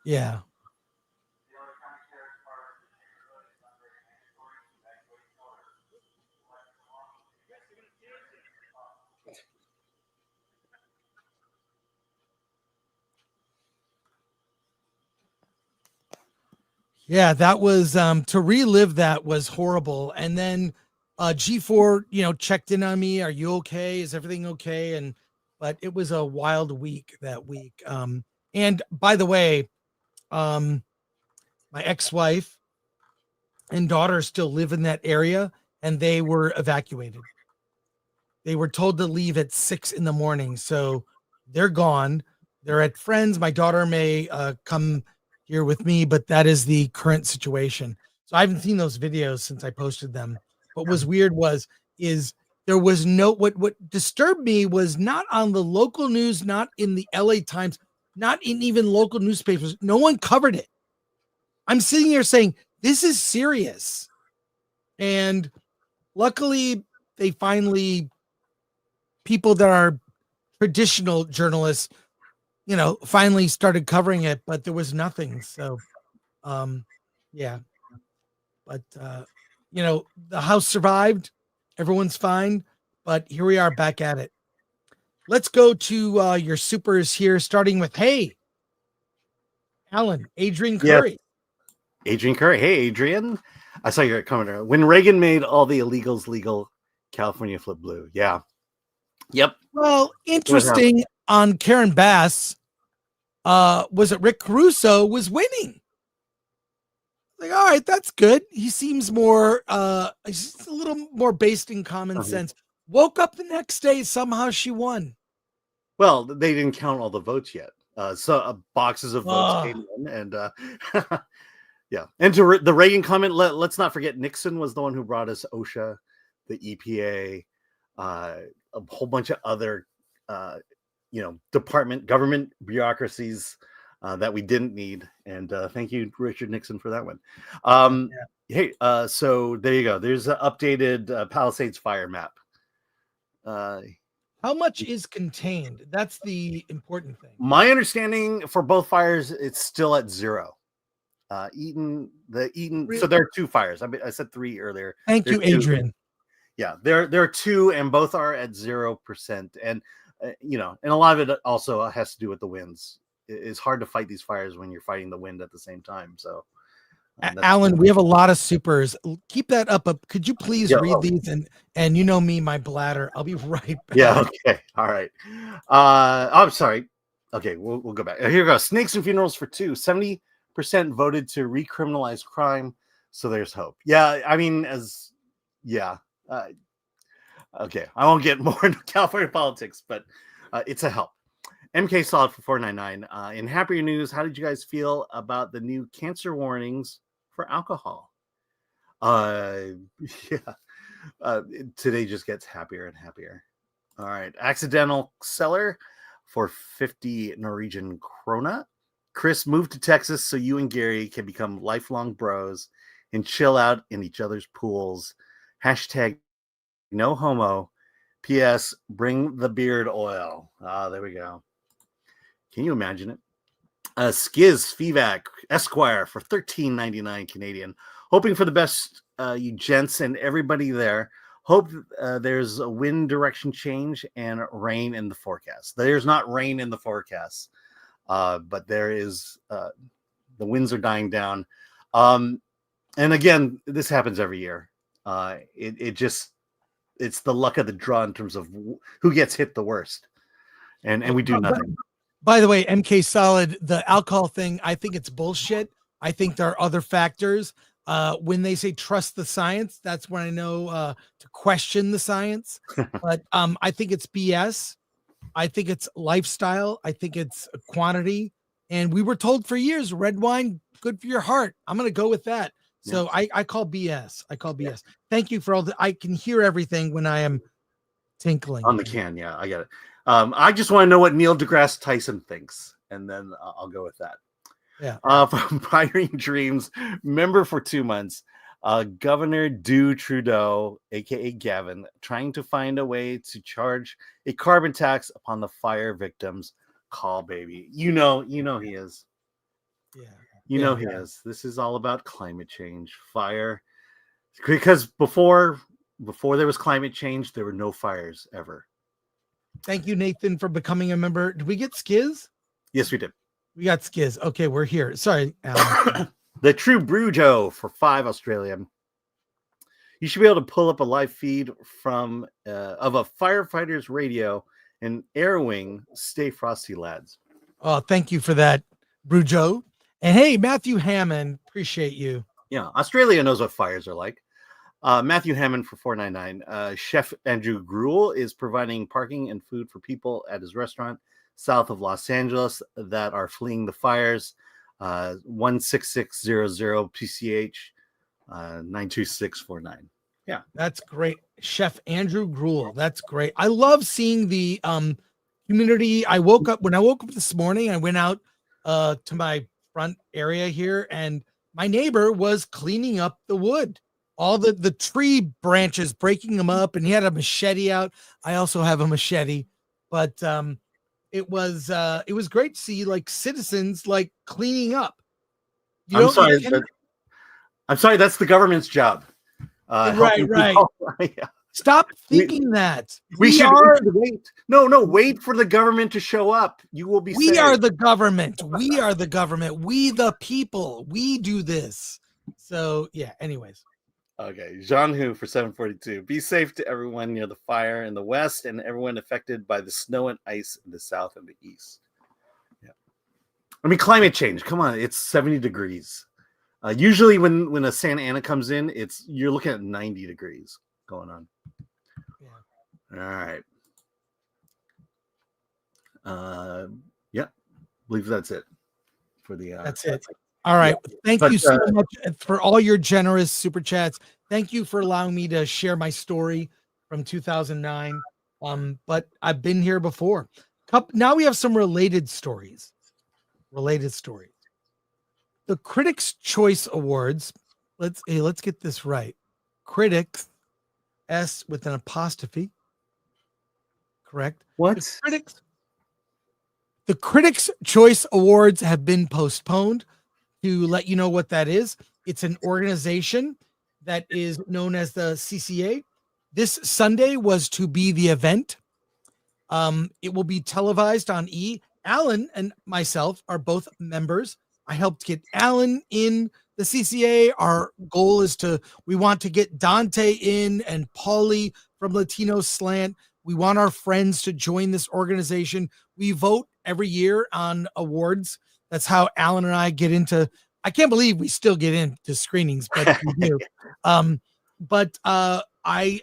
yeah. Yeah, that was to relive that was horrible. And then G4, checked in on me. Are you okay? Is everything okay? But it was a wild week that week. And by the way, my ex-wife and daughter still live in that area, and they were evacuated. They were told to leave at 6 a.m. So they're gone. They're at friends. My daughter may come here with me, but that is the current situation. So I haven't seen those videos since I posted them. What was weird is there was what disturbed me was not on the local news, not in the LA Times, not in even local newspapers. No one covered it. I'm sitting here saying, this is serious. And luckily people that are traditional journalists, finally started covering it, but there was nothing. So, yeah, but, the house survived. Everyone's fine, but here we are back at it. Let's go to your supers here, starting with, hey, Alan, Adrian Curry.
Yes. Adrian Curry. Hey, Adrian. I saw your comment. When Reagan made all the illegals legal, California flipped blue. Yeah. Yep.
Well, interesting on Karen Bass. Was it Rick Caruso was winning? Like, all right, that's good. He seems more, he's a little more based in common sense. Woke up the next day, somehow she won.
Well, they didn't count all the votes yet. So boxes of votes came in, and yeah. And to the Reagan comment, let's not forget Nixon was the one who brought us OSHA, the EPA, a whole bunch of other, government bureaucracies that we didn't need. And thank you, Richard Nixon, for that one. Hey, so there you go. There's an updated Palisades fire map.
How much is contained? That's the important thing.
My understanding for both fires, it's still at 0. Eaton.
Really?
So there are 2 fires. I said 3 earlier.
Thank you, Adrian.
Yeah, there are 2, and both are at 0%. And and a lot of it also has to do with the winds. It's hard to fight these fires when you're fighting the wind at the same time. So,
Alan, we have a lot of supers. Keep that up. Could you please read these? And you know me, my bladder. I'll be right back.
Yeah. Okay. All right. I'm sorry. Okay, we'll go back. Here we go. Snakes and funerals for 2. 70% voted to recriminalize crime. So there's hope. Yeah. I mean, okay. I won't get more into California politics, but it's a help. MK Solid for 499. In happier news, how did you guys feel about the new cancer warnings for alcohol? Today just gets happier and happier. All right. Accidental Seller for 50 Norwegian krona. Chris, moved to Texas so you and Gary can become lifelong bros and chill out in each other's pools. Hashtag no homo. P.S. Bring the beard oil. There we go. Can you imagine it? Skiz Fivac Esquire for $13.99 Canadian. Hoping for the best, you gents and everybody there. Hope there's a wind direction change and rain in the forecast. There's not rain in the forecast, but there is. The winds are dying down. And again, this happens every year. It's the luck of the draw in terms of who gets hit the worst. And we do nothing.
By the way, MK Solid, the alcohol thing, I think it's bullshit. I think there are other factors. When they say trust the science, that's when I know to question the science. But I think it's BS. I think it's lifestyle. I think it's quantity. And we were told for years, red wine, good for your heart. I'm going to go with that. So I call BS. I call BS. Yeah. Thank you for all I can hear everything when I am tinkling.
On the can, yeah, I get it. I just want to know what Neil deGrasse Tyson thinks, and then I'll go with that.
Yeah.
From Pioneering Dreams, member for 2 months, Governor Trudeau, aka Gavin, trying to find a way to charge a carbon tax upon the fire victims. Call baby, you know he is.
Yeah.
You know he is. This is all about climate change, fire. Because before there was climate change, there were no fires ever.
Thank you, Nathan, for becoming a member. Did we get Skiz?
Yes, we did.
We got Skiz. Okay, we're here. Sorry, Alan.
The True Brew Joe for 5 Australian. You should be able to pull up a live feed from of a firefighter's radio and air wing. Stay frosty, lads.
Oh, thank you for that, Brew Joe. And hey, Matthew Hammond, appreciate you.
Yeah, Australia knows what fires are like. Matthew Hammond for $4.99. Chef Andrew Gruel is providing parking and food for people at his restaurant south of Los Angeles that are fleeing the fires. 16600 PCH 92649. Yeah,
that's great. Chef Andrew Gruel. That's great. I love seeing the community. When I woke up this morning, I went out to my front area here, and my neighbor was cleaning up the wood. All the tree branches, breaking them up, and he had a machete out. I also have a machete, but it was great to see like citizens like cleaning up.
I'm sorry, that's the government's job.
Right.
Yeah.
Stop thinking that.
We should wait. No, wait for the government to show up. You will be saved.
We are the government. We are the government. We the people. We do this. So yeah, anyways.
Okay, Jean Hu for 742. Be safe to everyone near the fire in the west and everyone affected by the snow and ice in the south and the east. Yeah, I mean climate change. Come on, it's 70 degrees. Usually, when a Santa Ana comes in, you're looking at 90 degrees going on. Yeah. All right. Yeah, I believe that's it for the.
That's it. All right. Thank you so much for all your generous super chats. Thank you for allowing me to share my story from 2009. But I've been here before. Now we have some related stories. The Critics' Choice Awards. Let's get this right. Critics, S with an apostrophe. Correct.
What?
The Critics' Choice Awards have been postponed. To let you know what that is, it's an organization that is known as the CCA. This Sunday was to be the event. It will be televised on E. Alan and myself are both members. I helped get Alan in the CCA. Our goal is we want to get Dante in and Paulie from Latino Slant. We want our friends to join this organization. We vote every year on awards. That's how Alan and I get into. I can't believe we still get into screenings, but we do. I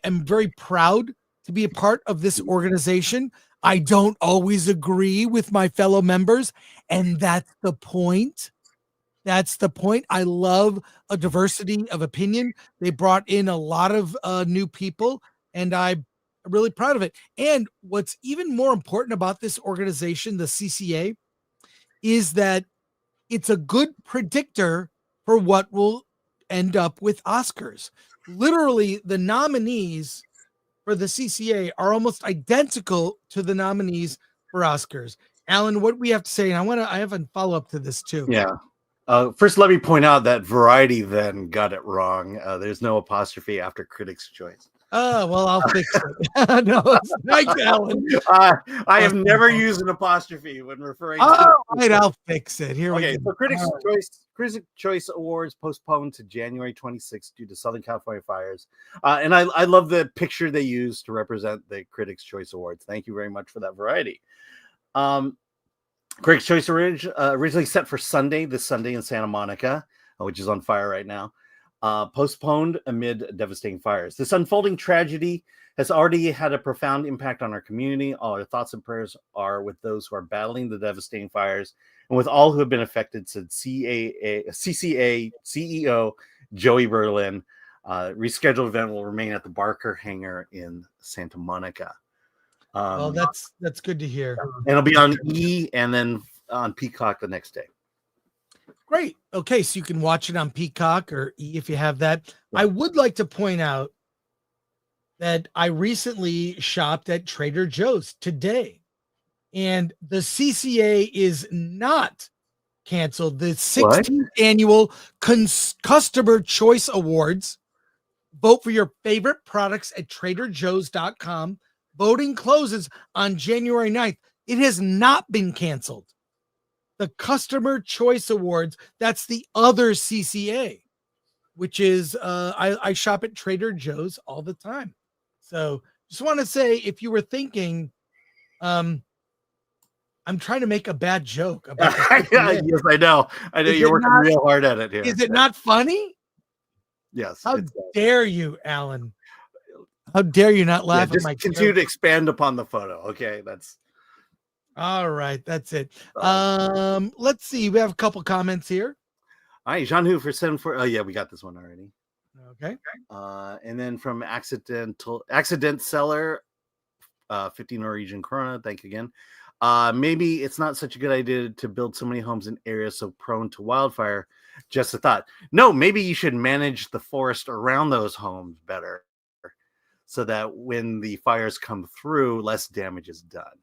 am very proud to be a part of this organization. I don't always agree with my fellow members, and that's the point. I love a diversity of opinion. They brought in a lot of new people, and I'm really proud of it. And what's even more important about this organization, the CCA, is that it's a good predictor for what will end up with Oscars. Literally, the nominees for the CCA are almost identical to the nominees for Oscars. Alan, what we have to say, and I have a follow up to this too.
Yeah. First, let me point out that Variety then got it wrong. There's no apostrophe after Critics' Choice.
Oh, well, I'll fix it. No, it's like Alan.
I have never used an apostrophe when referring to.
Oh, right, I'll fix it. Here
Okay,
we go.
so Critics' Choice Awards postponed to January 26th due to Southern California fires. And I love the picture they used to represent the Critics' Choice Awards. Thank you very much for that, Variety. Critics' Choice originally set for this Sunday in Santa Monica, which is on fire right now. Postponed amid devastating fires. This unfolding tragedy has already had a profound impact on our community. All our thoughts and prayers are with those who are battling the devastating fires and with all who have been affected, said CCA CEO Joey Berlin. Rescheduled event will remain at the Barker Hangar in Santa Monica.
Well, that's good to hear.
And it'll be on E and then on Peacock the next day.
Great. Okay, so you can watch it on Peacock or E if you have that. I would like to point out that I recently shopped at Trader Joe's today, and the CCA is not canceled. The 16th annual Customer Choice Awards. Vote for your favorite products at TraderJoe's.com. Voting closes on January 9th. It has not been canceled. The Customer Choice Awards, that's the other CCA, which is I shop at Trader Joe's all the time. So just want to say, if you were thinking, I'm trying to make a bad joke about
yes, I know you're working real hard at it here.
Is it not funny?
Yes.
How dare you, Alan? How dare you not laugh at my
continue
joke?
to expand upon the photo. Okay, that's
all right. That's it. Let's see. We have a couple comments here.
All right, Jean Hu for 7-4. Oh yeah, we got this one already.
Okay.
And then from Accident Seller, 50 Norwegian krona. Thank you again. Maybe it's not such a good idea to build so many homes in areas so prone to wildfire. Just a thought. No, maybe you should manage the forest around those homes better, so that when the fires come through, less damage is done.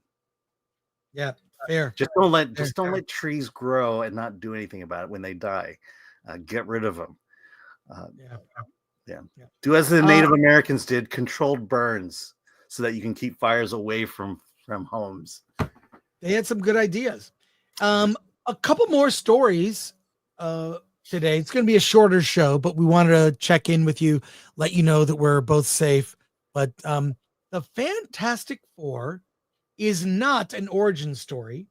Yeah, fair.
Just don't let trees grow and not do anything about it when they die. Get rid of them. Yeah. Do as the Native Americans did: controlled burns, so that you can keep fires away from homes.
They had some good ideas. A couple more stories today. It's going to be a shorter show, but we wanted to check in with you, let you know that we're both safe. But the Fantastic Four is not an origin story.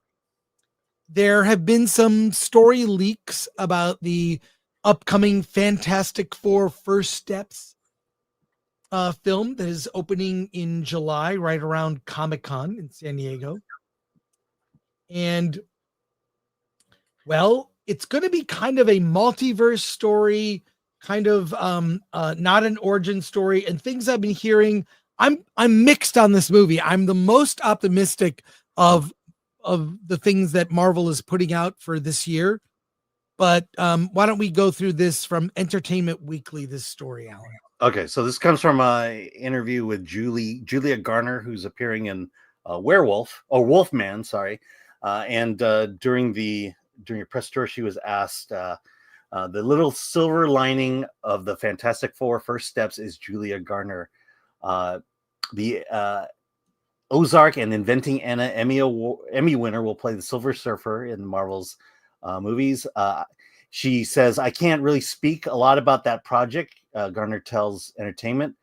There have been some story leaks about the upcoming Fantastic Four First Steps film that is opening in July, right around Comic-Con in San Diego. And, well, it's going to be kind of a multiverse story, kind of not an origin story. And things I've been hearing, I'm mixed on this movie. I'm the most optimistic of the things that Marvel is putting out for this year. But why don't we go through this from Entertainment Weekly, this story, Alan?
Okay, so this comes from an interview with Julia Garner, who's appearing in Wolfman, sorry. And during a press tour, she was asked, the little silver lining of the Fantastic Four first steps is Julia Garner. The Ozark and Inventing Anna Emmy winner will play the Silver Surfer in Marvel's movies. She says, I can't really speak a lot about that project, Garner tells Entertainment.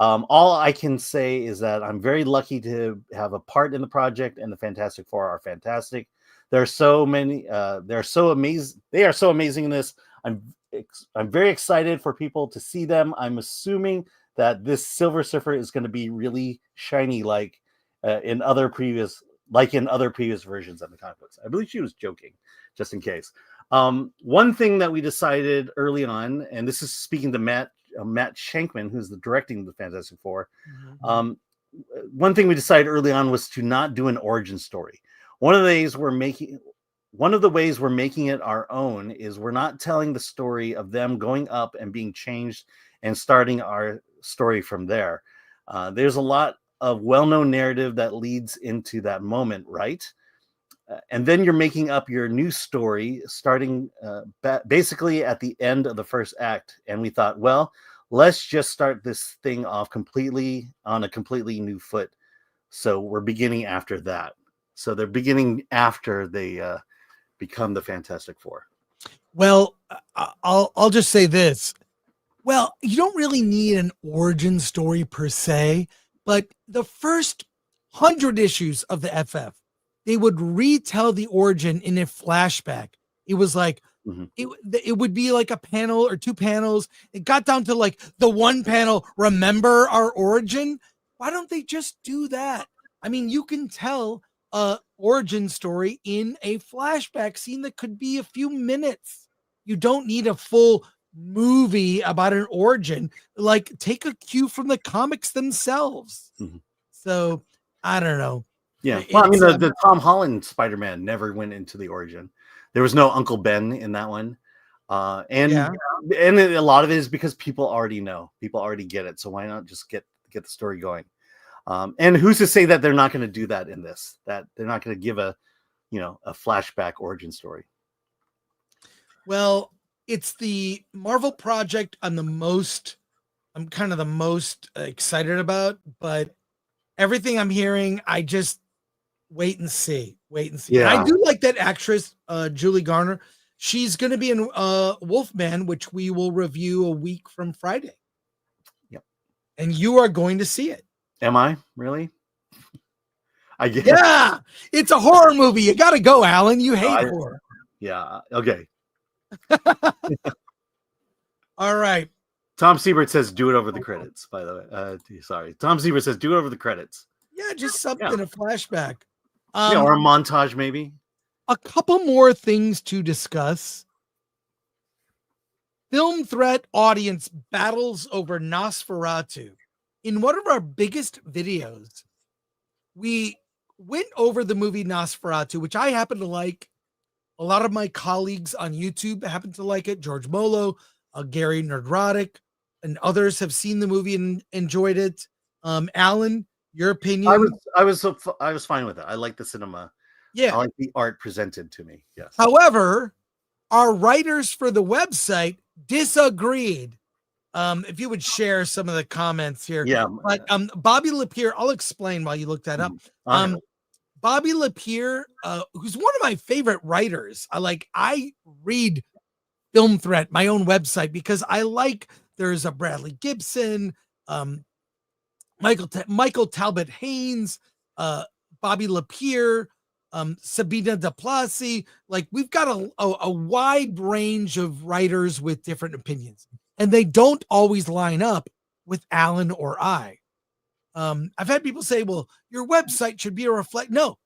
All I can say is that I'm very lucky to have a part in the project, and the Fantastic Four are fantastic. There are so many. They are so amazing in this. I'm very excited for people to see them. I'm assuming that this Silver Surfer is going to be really shiny, like in other previous versions of the comic books. I believe she was joking, just in case. One thing that we decided early on, and this is speaking to Matt Shankman, who's directing the Fantastic Four. One thing we decided early on was to not do an origin story. One of the ways we're making it our own is we're not telling the story of them going up and being changed and starting our story from there. There's a lot of well-known narrative that leads into that moment, right? And then you're making up your new story starting basically at the end of the first act. And we thought, well, let's just start this thing off completely on a completely new foot. So we're beginning after that. So they're beginning after they become the Fantastic Four.
Well, I'll just say this. Well, you don't really need an origin story per se, but the first 100 issues of the FF, they would retell the origin in a flashback. It was like, it would be like a panel or two panels. It got down to like the one panel, remember our origin? Why don't they just do that? I mean, you can tell a origin story in a flashback scene that could be a few minutes. You don't need a full movie about an origin. Like, take a cue from the comics themselves. So I don't know.
Yeah, well, I mean, the Tom Holland Spider-Man never went into the origin. There was no Uncle Ben in that one, and a lot of it is because people already know, people already get it. So why not just get the story going? And who's to say that they're not going to do that in this? That they're not going to give a flashback origin story.
Well, it's the Marvel project I'm kind of the most excited about, but everything I'm hearing, I just wait and see. Yeah. And I do like that actress, Julie Garner. She's going to be in Wolfman, which we will review a week from Friday.
Yep.
And you are going to see it.
Am I really? I guess.
Yeah, it's a horror movie. You got to go, Alan. You hate horror.
Yeah. Okay.
All right.
Tom Siebert says, do it over the credits, by the way. Sorry. Tom Siebert says, do it over the credits.
Yeah, just something, a flashback.
Or a montage, maybe.
A couple more things to discuss. Film Threat audience battles over Nosferatu. In one of our biggest videos, we went over the movie Nosferatu, which I happen to like. A lot of my colleagues on YouTube happen to like it. George Molo, Gary Nerdrotic, and others have seen the movie and enjoyed it. Alan, your opinion?
I was fine with it. I like the cinema.
Yeah,
I like the art presented to me. Yes.
However, our writers for the website disagreed. If you would share some of the comments here.
Yeah.
But Bobby Lapierre, I'll explain while you look that up. Bobby Lapierre, who's one of my favorite writers. I read Film Threat, my own website, because there's a Bradley Gibson, Michael Talbot Haynes, Bobby Lapierre, Sabina DePlacy. We've got a wide range of writers with different opinions, and they don't always line up with Alan or I. I've had people say, well, your website should be the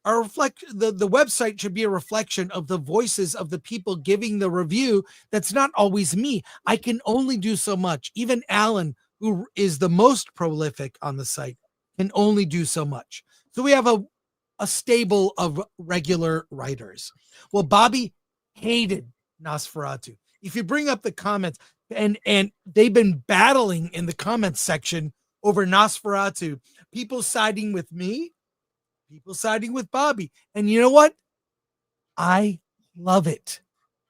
website should be a reflection of the voices of the people giving the review. That's not always me. I can only do so much. Even Alan who is the most prolific on the site, can only do so much. So we have a stable of regular writers. Well, Bobby hated Nosferatu. If you bring up the comments, and they've been battling in the comments section over Nosferatu, people siding with me, people siding with Bobby. And you know what? I love it.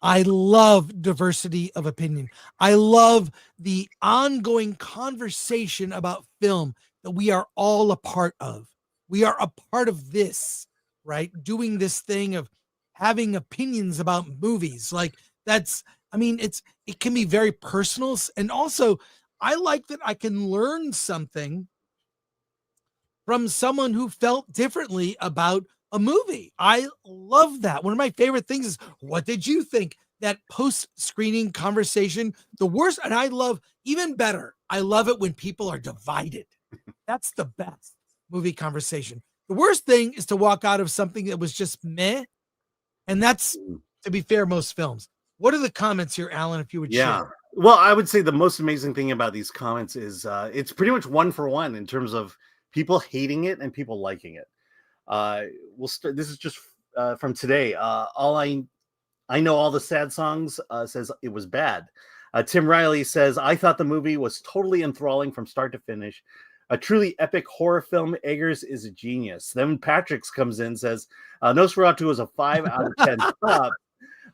I love diversity of opinion. I love the ongoing conversation about film that we are all a part of. We are a part of this, right? Doing this thing of having opinions about movies. Like it can be very personal. And also, I like that I can learn something from someone who felt differently about a movie. I love that. One of my favorite things is, what did you think? That post-screening conversation, the worst, and I love, even better, I love it when people are divided. That's the best movie conversation. The worst thing is to walk out of something that was just meh, and that's, to be fair, most films. What are the comments here, Alan, if you would share?
Well, I would say the most amazing thing about these comments is it's pretty much 1-for-1 in terms of people hating it and people liking it. We'll start. This is just from today. All I know all the sad songs says it was bad. Tim Riley says, I thought the movie was totally enthralling from start to finish. A truly epic horror film. Eggers is a genius. Then Patrick's comes in, says, Nosferatu is a 5 out of 10 top.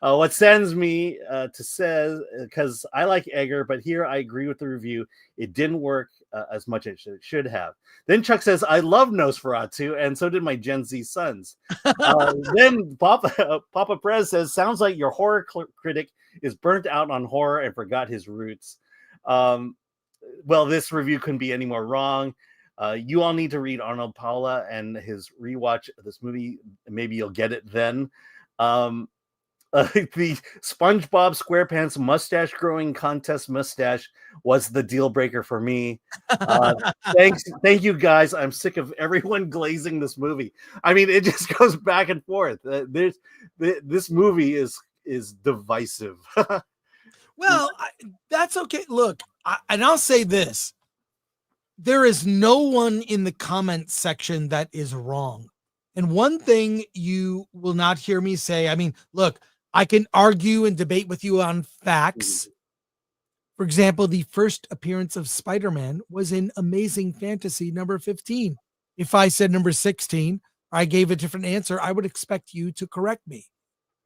What sends me to says, because I like Egger, but here I agree with the review. It didn't work as much as it should have. Then Chuck says, I love Nosferatu, and so did my Gen Z sons. Then Papa Perez says, sounds like your horror critic is burnt out on horror and forgot his roots. Well, this review couldn't be any more wrong. You all need to read Arnold Paula and his rewatch of this movie. Maybe you'll get it then. The SpongeBob SquarePants mustache growing contest mustache was the deal breaker for me. Thank you guys. I'm sick of everyone glazing this movie. I mean, it just goes back and forth. This movie is divisive.
Well, that's okay. Look, and I'll say this. There is no one in the comment section that is wrong. And one thing you will not hear me say, I mean, look, I can argue and debate with you on facts. For example, the first appearance of Spider-Man was in Amazing Fantasy number 15. If I said number 16, I gave a different answer, I would expect you to correct me.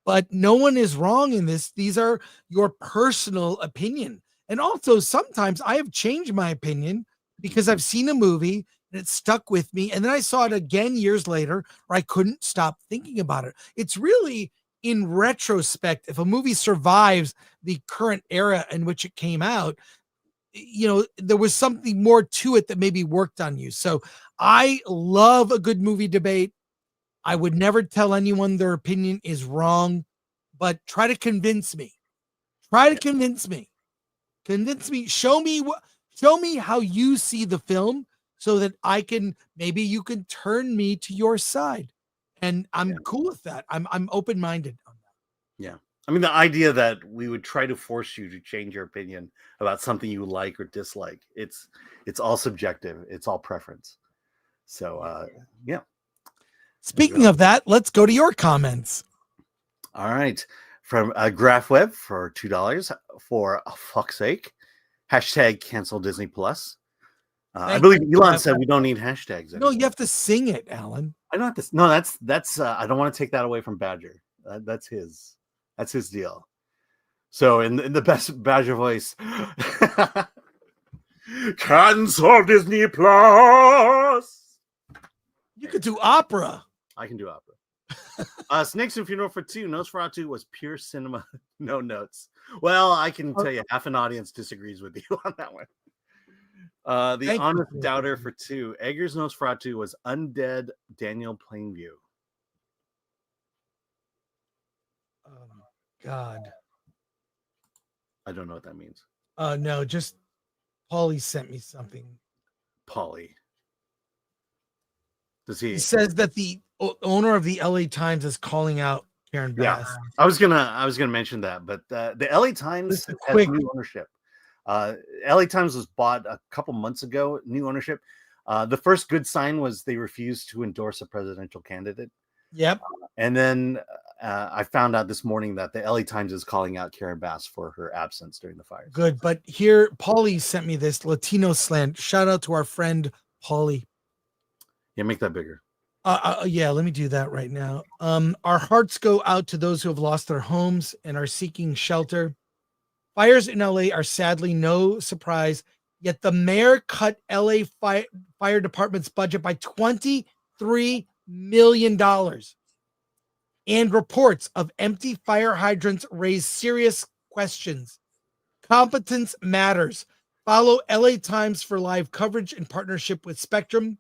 But no one is wrong in this. These are your personal opinion. And also, sometimes I have changed my opinion because I've seen a movie and it stuck with me. And then I saw it again years later, where I couldn't stop thinking about it. It's really, in retrospect, if a movie survives the current era in which it came out, you know, there was something more to it that maybe worked on you. So I love a good movie debate. I would never tell anyone their opinion is wrong, but try to convince me. Try to convince me. Convince me. Show me how you see the film so that maybe you can turn me to your side. And I'm cool with that. I'm open-minded on that.
Yeah. I mean, the idea that we would try to force you to change your opinion about something you like or dislike, it's all subjective. It's all preference. So, yeah.
Speaking of that, let's go to your comments.
All right. From GraphWeb for $2 for fuck's sake. Hashtag cancel Disney Plus. I believe Elon said we don't need hashtags anymore.
No, you have to sing it, Alan.
I don't have to. No, that's I don't want to take that away from Badger. That's his deal. So in the best Badger voice, cancel Disney Plus.
You could do opera.
I can do opera. Snakes and Funeral for 2. Nosferatu was pure cinema, no notes. Well, I can tell you, half an audience disagrees with you on that one. The Honest Doubter for 2. Eggers Nosferatu was undead Daniel Plainview.
God.
I don't know what that means.
No, just Paulie sent me something.
Paulie.
He says that the owner of the LA Times is calling out Karen Bass.
I was gonna mention that, but the LA Times has new ownership. LA Times was bought a couple months ago, new ownership. The first good sign was they refused to endorse a presidential candidate.
Yep.
And then I found out this morning that the LA Times is calling out Karen Bass for her absence during the fires.
Good. But here, Paulie sent me this Latino slant. Shout out to our friend Paulie.
Yeah, make that bigger.
Yeah, let me do that right now. Our hearts go out to those who have lost their homes and are seeking shelter. Fires in LA are sadly no surprise, yet the mayor cut LA fire department's budget by $23 million. And reports of empty fire hydrants raise serious questions. Competence matters. Follow LA Times for live coverage in partnership with Spectrum.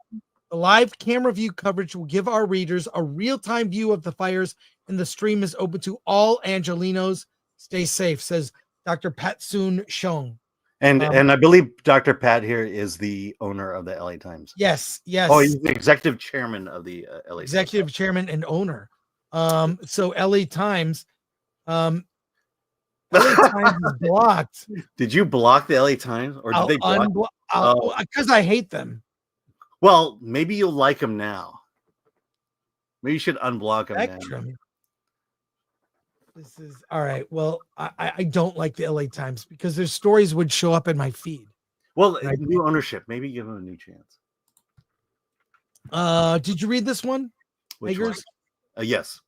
The live camera view coverage will give our readers a real-time view of the fires, and the stream is open to all Angelinos. Stay safe, says Dr. Patsoon Shong.
And I believe Dr. Pat here is the owner of the LA Times.
Yes.
Oh, he's the executive chairman of the LA
executive
Times.
chairman and owner. So LA Times, LA Times is blocked.
Did you block the LA Times, or did they block?
Because I hate them.
Well, maybe you'll like them now. Maybe you should unblock them
Spectrum. This is all right. Well, I don't like the LA Times because their stories would show up in my feed.
Well, new ownership. Maybe give them a new chance.
Did you read this one?
Which one? Yes.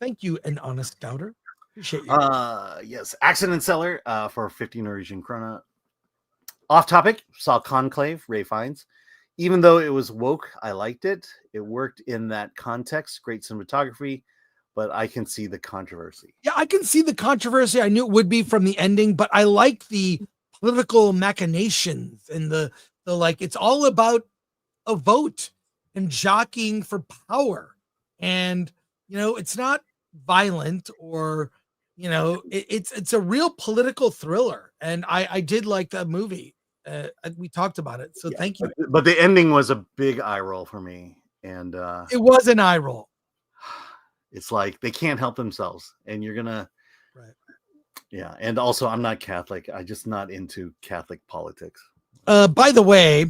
Thank you, an honest doubter. Appreciate you.
Yes. Accident Seller for 15 Norwegian krona. Off topic. Saw Conclave. Ray Fiennes. Even though it was woke, I liked it. It worked in that context. Great cinematography, but I can see the controversy.
Yeah, I can see the controversy. I knew it would be from the ending, but I like the political machinations and the like. It's all about a vote and jockeying for power. And, it's not violent or, it's a real political thriller. And I did like that movie. We talked about it. So thank you.
But the ending was a big eye roll for me. And
it was an eye roll.
It's like they can't help themselves. And you're going to.
Right.
Yeah. And also, I'm not Catholic. I'm just not into Catholic politics.
By the way,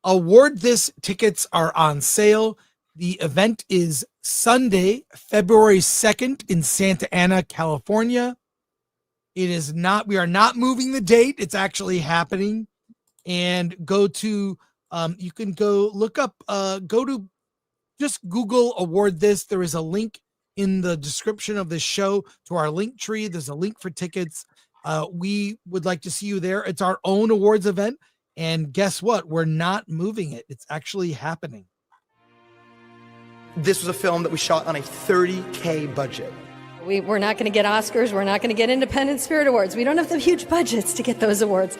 Award This tickets are on sale. The event is Sunday, February 2nd in Santa Ana, California. We are not moving the date. It's actually happening. And go to, you can go look up, just Google Award This. There is a link in the description of the show to our link tree. There's a link for tickets. We would like to see you there. It's our own awards event. And guess what? We're not moving it. It's actually happening.
This was a film that we shot on a $30K budget.
We're not going to get Oscars. We're not going to get Independent Spirit Awards. We don't have the huge budgets to get those awards.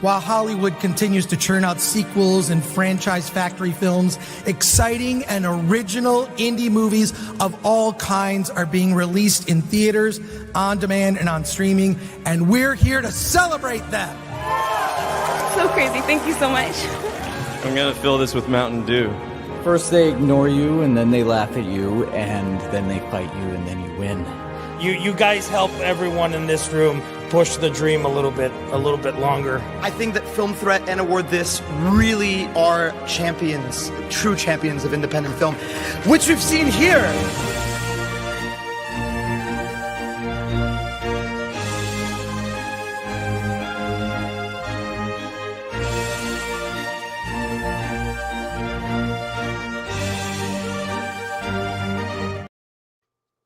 While Hollywood continues to churn out sequels and franchise factory films, exciting and original indie movies of all kinds are being released in theaters, on demand, and on streaming, and we're here to celebrate them.
So crazy. Thank you so much.
I'm going to fill this with Mountain Dew.
First they ignore you, and then they laugh at you, and then they fight you, and then you win.
You guys help everyone in this room push the dream a little bit longer.
I think that Film Threat and Award This really are champions, true champions of independent film, which we've seen here.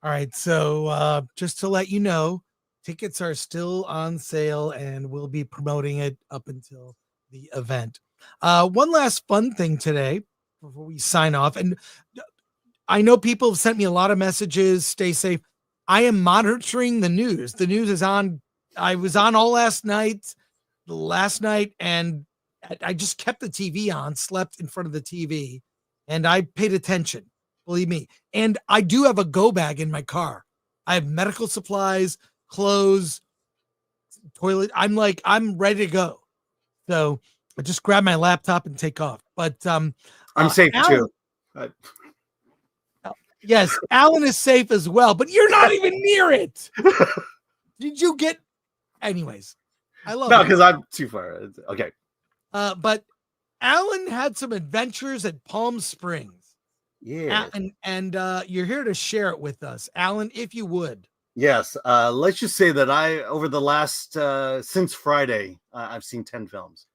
All right, so just to let you know, tickets are still on sale and we'll be promoting it up until the event. One last fun thing today before we sign off. And I know people have sent me a lot of messages. Stay safe. I am monitoring the news. The news is on. I was on all last night, and I just kept the TV on, slept in front of the TV, and I paid attention. Believe me. And I do have a go bag in my car. I have medical supplies, clothes, toilet. I'm ready to go. So I just grab my laptop and take off. But I'm
safe too.
Yes, Alan is safe as well, but you're not even near it. Did you get anyways? I love
No,
it.
because I'm too far. Okay.
But Alan had some adventures at Palm Springs.
Yeah.
And you're here to share it with us, Alan, if you would.
Yes. Let's just say that over the last, since Friday, I've seen 10 films.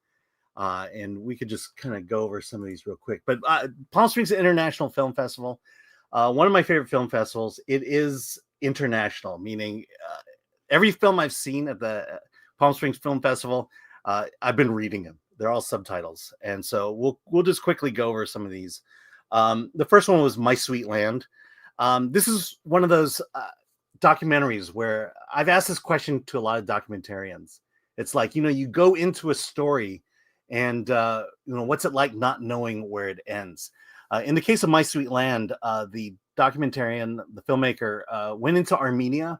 And we could just kind of go over some of these real quick. But Palm Springs International Film Festival, one of my favorite film festivals. It is international, meaning every film I've seen at the Palm Springs Film Festival, I've been reading them. They're all subtitles, and so we'll just quickly go over some of these. The first one was My Sweet Land. This is one of those documentaries where I've asked this question to a lot of documentarians. It's like, you go into a story and, what's it like not knowing where it ends? In the case of My Sweet Land, the documentarian, the filmmaker, went into Armenia.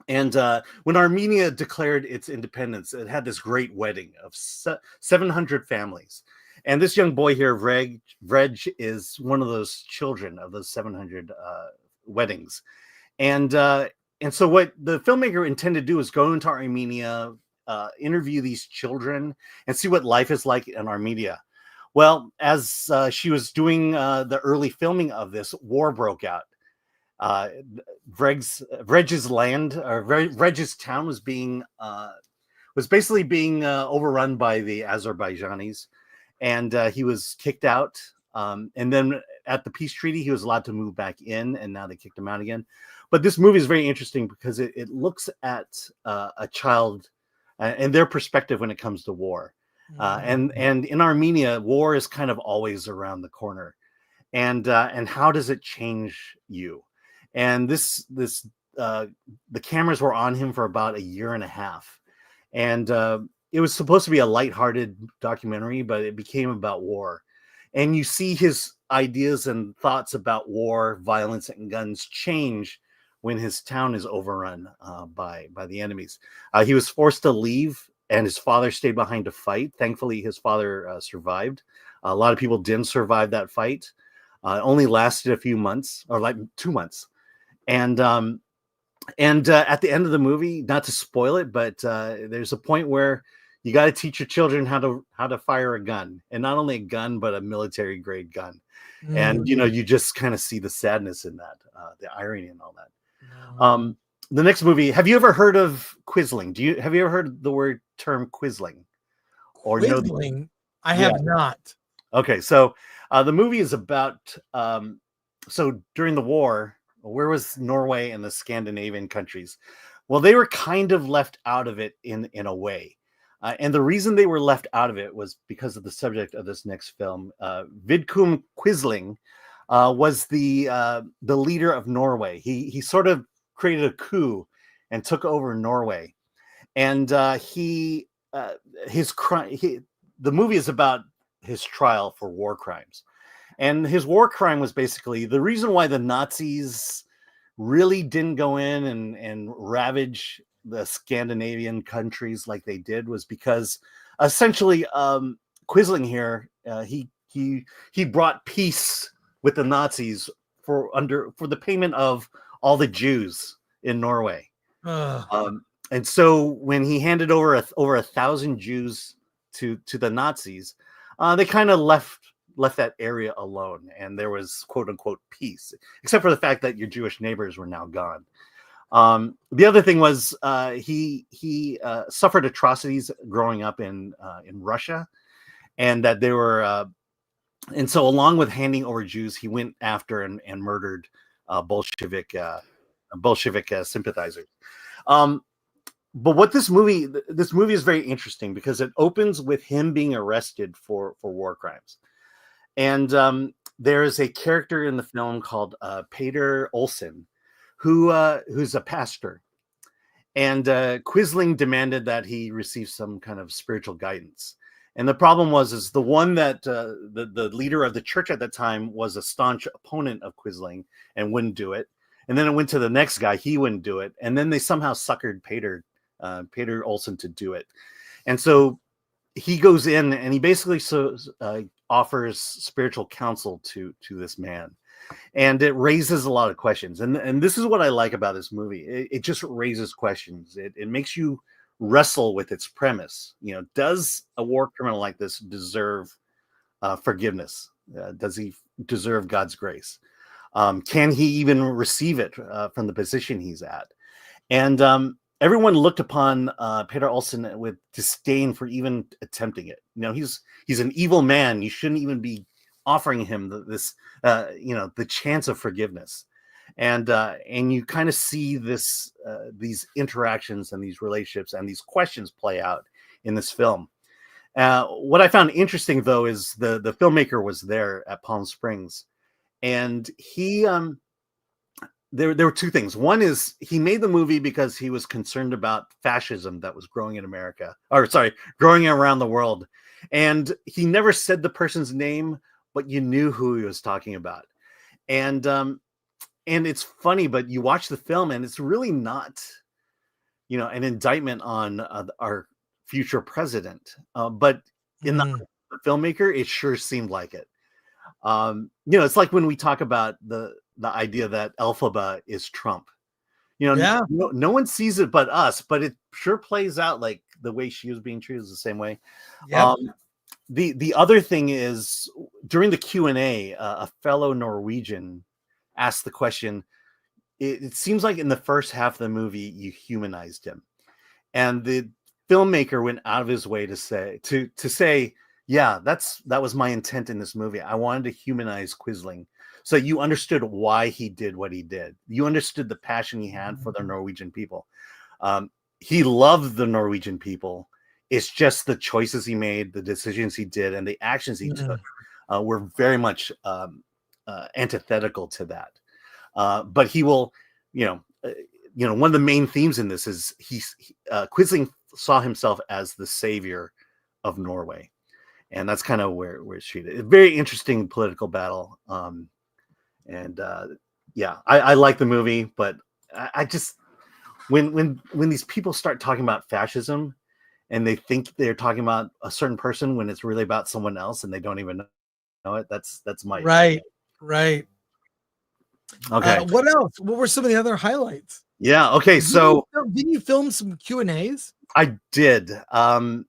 And when Armenia declared its independence, it had this great wedding of 700 families. And this young boy here, Vreg, is one of those children of those 700 weddings. And so what the filmmaker intended to do is go into Armenia, interview these children, and see what life is like in Armenia. Well, as she was doing the early filming of this, war broke out. Vreg's land, or Vreg's town, was basically being overrun by the Azerbaijanis, and he was kicked out. And then at the peace treaty, he was allowed to move back in, and now they kicked him out again. But this movie is very interesting because it looks at a child and their perspective when it comes to war. And in Armenia, war is kind of always around the corner. And how does it change you? And the cameras were on him for about a year and a half. And it was supposed to be a lighthearted documentary, but it became about war. And you see his ideas and thoughts about war, violence, and guns change when his town is overrun by the enemies. He was forced to leave, and his father stayed behind to fight. Thankfully, his father survived. A lot of people didn't survive that fight. It only lasted a few months, or like 2 months. And at the end of the movie, not to spoil it, but there's a point where you got to teach your children how to fire a gun, and not only a gun, but a military grade gun. And you just kind of see the sadness in that, the irony and all that. The next movie, have you ever heard of Quisling? Have you ever heard the term Quisling? Or
Quisling? I have not.
Okay, so the movie is about so during the war, where was Norway and the Scandinavian countries? Well, they were kind of left out of it in a way. And the reason they were left out of it was because of the subject of this next film. Vidkun Quisling was the leader of Norway. He sort of created a coup and took over Norway. And the movie is about his trial for war crimes. And his war crime was basically the reason why the Nazis really didn't go in and ravage the Scandinavian countries like they did was because essentially Quisling here, he brought peace with the Nazis for the payment of all the Jews in Norway. And so when he handed over 1,000 Jews to the Nazis, they kind of left that area alone, and there was quote unquote peace, except for the fact that your Jewish neighbors were now gone. The other thing was he suffered atrocities growing up in Russia, and that they were and so along with handing over Jews, he went after and murdered Bolshevik sympathizers. But what this movie is very interesting because it opens with him being arrested for war crimes. And there is a character in the film called Peter Olsen, who's a pastor. And Quisling demanded that he receive some kind of spiritual guidance. And the problem is the one that the leader of the church at that time was a staunch opponent of Quisling and wouldn't do it. And then it went to the next guy, he wouldn't do it. And then they somehow suckered Peter Olsen to do it. And so he goes in and he basically offers spiritual counsel to this man. And it raises a lot of questions. And this is what I like about this movie. It just raises questions. It makes you wrestle with its premise. You know, does a war criminal like this deserve forgiveness? Does he deserve God's grace? Can he even receive it from the position he's at? And everyone looked upon Peter Olsen with disdain for even attempting it. You know, he's an evil man. You shouldn't even be offering him this, the chance of forgiveness. And you kind of see this, these interactions and these relationships and these questions play out in this film. What I found interesting, though, is the filmmaker was there at Palm Springs, and he there were two things. One is he made the movie because he was concerned about fascism that was growing in America, growing around the world, and he never said the person's name, but you knew who he was talking about. And it's funny, but you watch the film, and it's really not, an indictment on our future president, but in the filmmaker, it sure seemed like it. It's like when we talk about the idea that Elphaba is Trump. No one sees it but us, but it sure plays out like the way she was being treated is the same way.
Yep.
The other thing is, during the Q&A, a fellow Norwegian asked the question, it seems like in the first half of the movie you humanized him, and the filmmaker went out of his way to say, yeah, that was my intent in this movie. I wanted to humanize Quisling, so you understood why he did what he did. You understood the passion he had for the Norwegian people. He loved the Norwegian people. It's just the choices he made, the decisions he did, and the actions he took were very much antithetical to that. But he will, one of the main themes in this is Quisling saw himself as the savior of Norway, and that's kind of where it's treated. A very interesting political battle. I like the movie, but I just when these people start talking about fascism and they think they're talking about a certain person when it's really about someone else and they don't even know it, that's my
right.
Okay.
What else? What were some of the other highlights?
Yeah. Okay.
Didn't you film some Q&As?
I did. I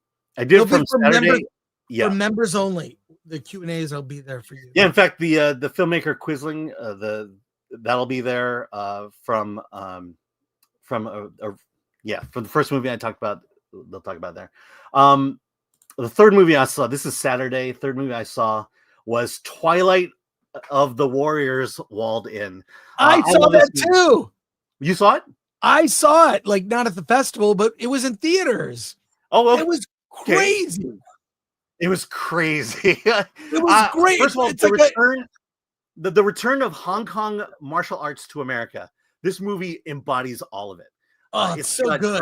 did from Saturday.
For members only. The Q&As will be there for you.
Yeah. In fact, the filmmaker Quisling, that'll be there from the first movie I talked about. They'll talk about there. The third movie I saw, this is Saturday. Third movie I saw was Twilight of the Warriors Walled In.
I saw that too.
You saw it?
I saw it, like not at the festival, but it was in theaters.
Oh,
it was crazy.
It was crazy.
It was great.
First of all, the return of Hong Kong martial arts to America. This movie embodies all of it.
It's so good.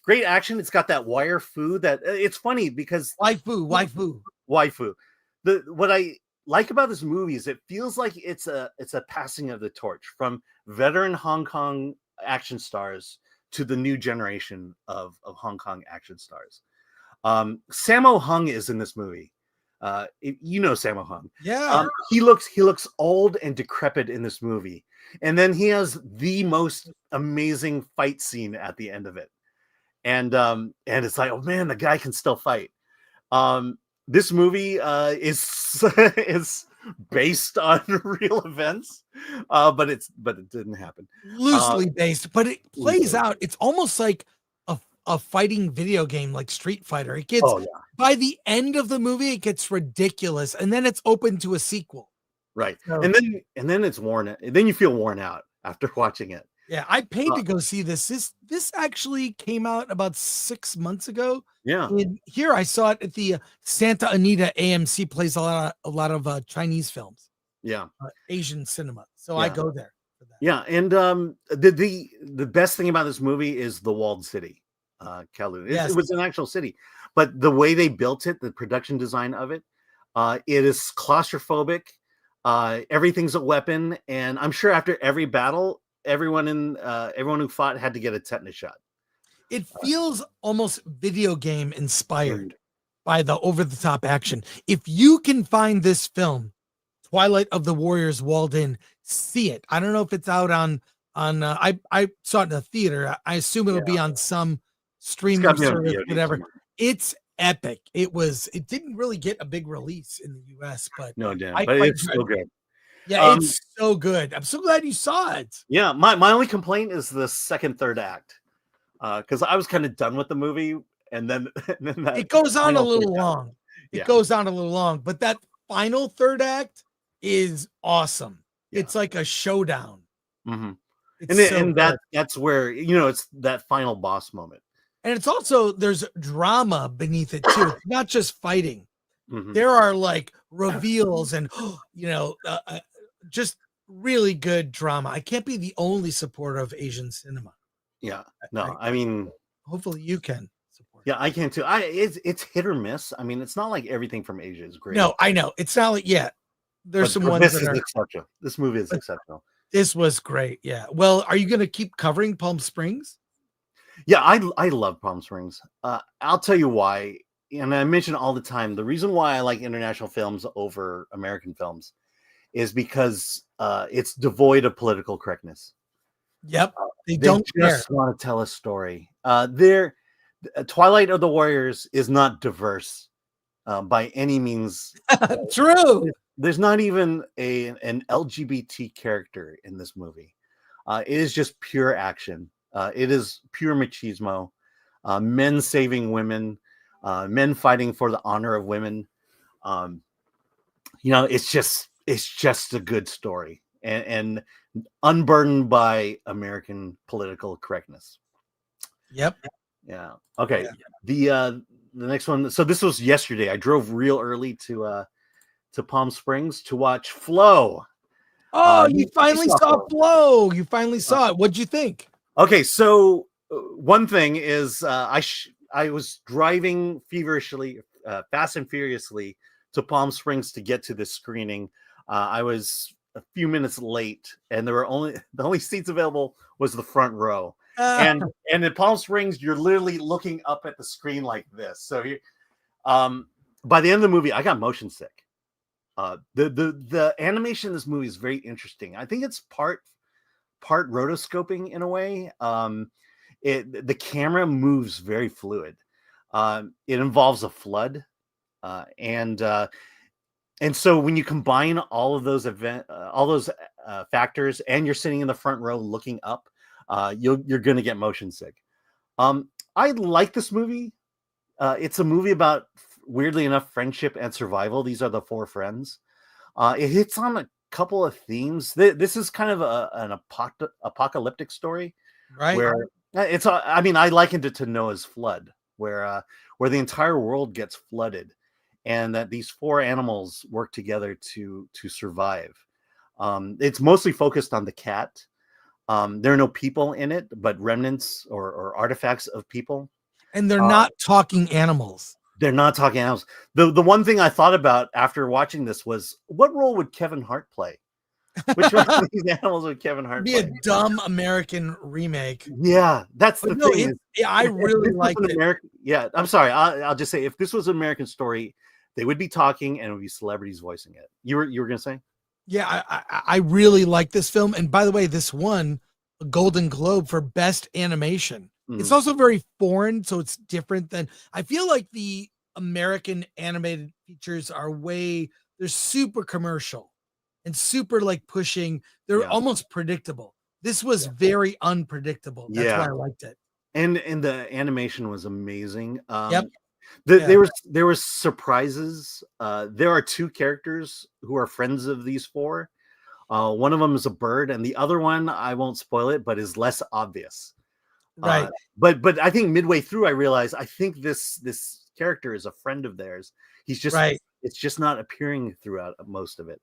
Great action. It's got that wire fu that it's funny because
waifu.
What I like about this movie is it feels like it's a passing of the torch from veteran Hong Kong action stars to the new generation of Hong Kong action stars. Sammo Hung is in this movie. Sammo Hung.
Yeah.
He looks old and decrepit in this movie. And then he has the most amazing fight scene at the end of it. And it's like, oh man, the guy can still fight. This movie is based on real events, but it didn't happen.
Loosely based, but it plays out. It's almost like a fighting video game, like Street Fighter. It gets by the end of the movie, it gets ridiculous, and then it's open to a sequel.
Right, and then it's worn. Then you feel worn out after watching it.
Yeah, I paid to go see this. This actually came out about 6 months ago.
Yeah,
and here I saw it at the Santa Anita AMC. Plays a lot of Chinese films.
Yeah,
Asian cinema. So I go there for that.
Yeah, and the best thing about this movie is the walled city, Kowloon. It was an actual city, but the way they built it, the production design of it, it is claustrophobic. Everything's a weapon, and I'm sure after every battle, everyone who fought had to get a tetanus shot.
It feels almost video game inspired by the over-the-top action. If you can find this film, Twilight of the Warriors Walled In, see it. I don't know if it's out on I saw it in the theater. I assume it'll be on some streaming
gotta be on
service,
VOD
whatever.
somewhere.
It's epic. It didn't really get a big release in the US, but
No, damn,
I
but
quite
it's so good.
Yeah, it's so good. I'm so glad you saw it.
Yeah, my only complaint is the second, third act. Because I was kind of done with the movie, and then that
It goes on a
final
little
third act.
long. It
Yeah.
goes on a little long, but that final third act is awesome. It's like a showdown.
Mhm.
It's so good.
That's where it's that final boss moment.
And it's also there's drama beneath it too. It's not just fighting.
Mhm.
There are like reveals and just really good drama. I can't be the only supporter of Asian cinema.
Yeah, no, I mean,
hopefully you can.
yeah, I can too. It's hit or miss. I mean, it's not like everything from Asia is great.
No, I know it's not like there's some ones
this
that
is
are
exceptional. This movie is exceptional.
This was great. Yeah. Well, are you going to keep covering Palm Springs?
Yeah, I love Palm Springs. I'll tell you why. And I mention all the time, the reason why I like international films over American films is because it's devoid of political correctness.
Yep. They
They
don't
just want to tell a story. Twilight of the Warriors is not diverse by any means.
True.
There's not even an LGBT character in this movie. It is just pure action. It is pure machismo. Men saving women, men fighting for the honor of women. It's just a good story and unburdened by American political correctness.
Yep.
Yeah. Okay. The next one. So this was yesterday. I drove real early to Palm Springs to watch Flow.
Oh, you finally saw Flow. You finally saw it. What'd you think?
Okay, so one thing is I was driving feverishly, fast and furiously to Palm Springs to get to this screening. I was a few minutes late, and the only seats available was the front row. And in Palm Springs, you're literally looking up at the screen like this. So by the end of the movie, I got motion sick. The animation in this movie is very interesting. I think it's part rotoscoping in a way. The camera moves very fluid. It involves a flood, and so when you combine all of those factors, and you're sitting in the front row looking up, you're going to get motion sick. I like this movie. It's a movie about, weirdly enough, friendship and survival. These are the four friends. It hits on a couple of themes. This is kind of an apocalyptic story,
right?
Where I likened it to Noah's flood, where the entire world gets flooded, and that these four animals work together to survive. It's mostly focused on the cat. There are no people in it, but remnants or artifacts of people.
And they're not talking animals.
They're not talking animals. The one thing I thought about after watching this was, what role would Kevin Hart play? Which one of these animals would Kevin Hart play?
Be a dumb American remake.
Yeah, that's the thing.
I really like it.
Yeah, I'm sorry. I'll just say, if this was an American story, they would be talking and it would be celebrities voicing it. You were going to say?
Yeah, I really like this film. And by the way, this won a Golden Globe for Best Animation. It's also very foreign, so it's different than, I feel like the American animated features are they're super commercial and super like pushing. They're almost predictable. This was very unpredictable. That's why I liked it.
And the animation was amazing.
Yep.
There was surprises. There are two characters who are friends of these four. One of them is a bird, and the other one, I won't spoil it, but is less obvious.
Right.
But I think midway through, I realized I think this character is a friend of theirs. He's just it's just not appearing throughout most of it.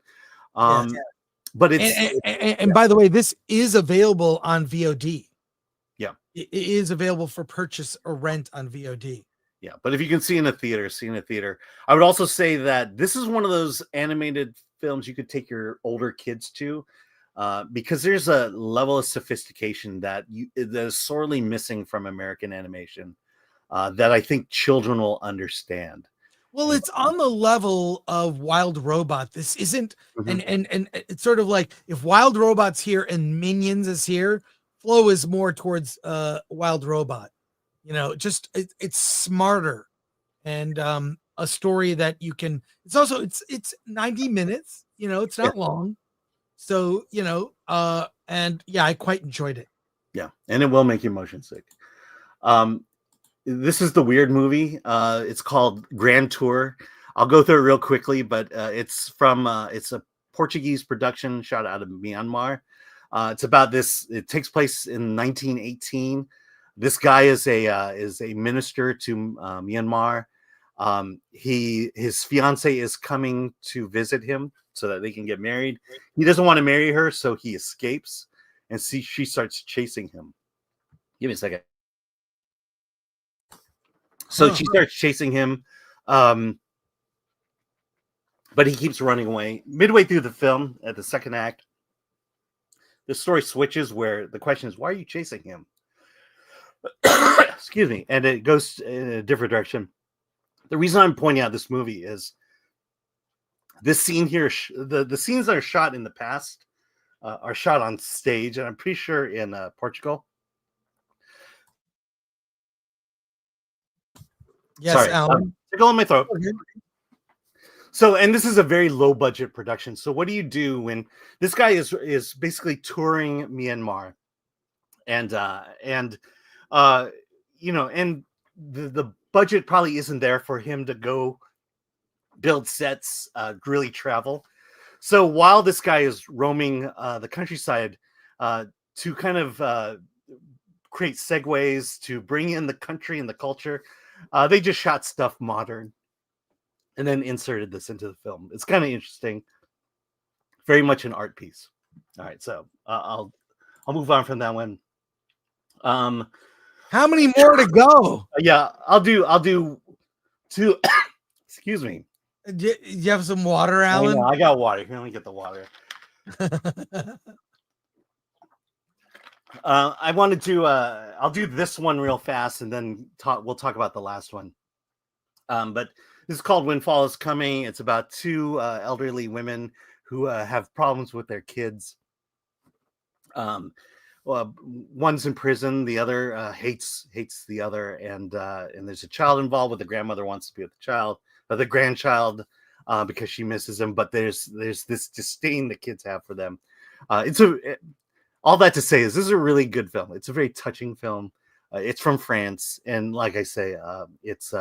But
it's by the way, this is available on VOD.
Yeah,
it is available for purchase or rent on VOD.
Yeah, but if you can see in a theater, I would also say that this is one of those animated films you could take your older kids to, because there's a level of sophistication that is sorely missing from American animation, that I think children will understand.
Well, it's on the level of Wild Robot. This isn't, and it's sort of like if Wild Robot's here and Minions is here, Flow is more towards Wild Robot. It's smarter, and a story that you can. It's 90 minutes. It's not long, so and yeah, I quite enjoyed it.
Yeah, and it will make you motion sick. This is the weird movie. It's called Grand Tour. I'll go through it real quickly, but it's a Portuguese production shot out of Myanmar. It's about this. It takes place in 1918. This guy is a minister to Myanmar. His fiance is coming to visit him so that they can get married. He doesn't want to marry her, so he escapes, and she starts chasing him. Give me a second. So she starts chasing him, but he keeps running away. Midway through the film, at the second act, the story switches where the question is, why are you chasing him? Excuse me. And it goes in a different direction. The reason I'm pointing out this movie is this scene here, the scenes that are shot in the past are shot on stage, and I'm pretty sure in Portugal.
Yes,
sorry,
Alan.
tickle in my throat. So, and this is a very low budget production. So what do you do when this guy is basically touring Myanmar, and the budget probably isn't there for him to go build sets, really travel. So while this guy is roaming the countryside to kind of create segues to bring in the country and the culture, they just shot stuff modern and then inserted this into the film. It's kind of interesting. Very much an art piece. All right, so I'll move on from that one.
How many more to go?
Yeah, I'll do two. Excuse me.
Do you have some water, Alan?
I got water. Here, let me get the water. I wanted to. I'll do this one real fast, and then we'll talk about the last one. But this is called When Fall is Coming. It's about two elderly women who have problems with their kids. One's in prison, the other hates the other, and there's a child involved. With the grandmother wants to be with the child, but the grandchild because she misses him. But there's this disdain the kids have for them. All that to say is this is a really good film. It's a very touching film. It's from France, and like I say, it's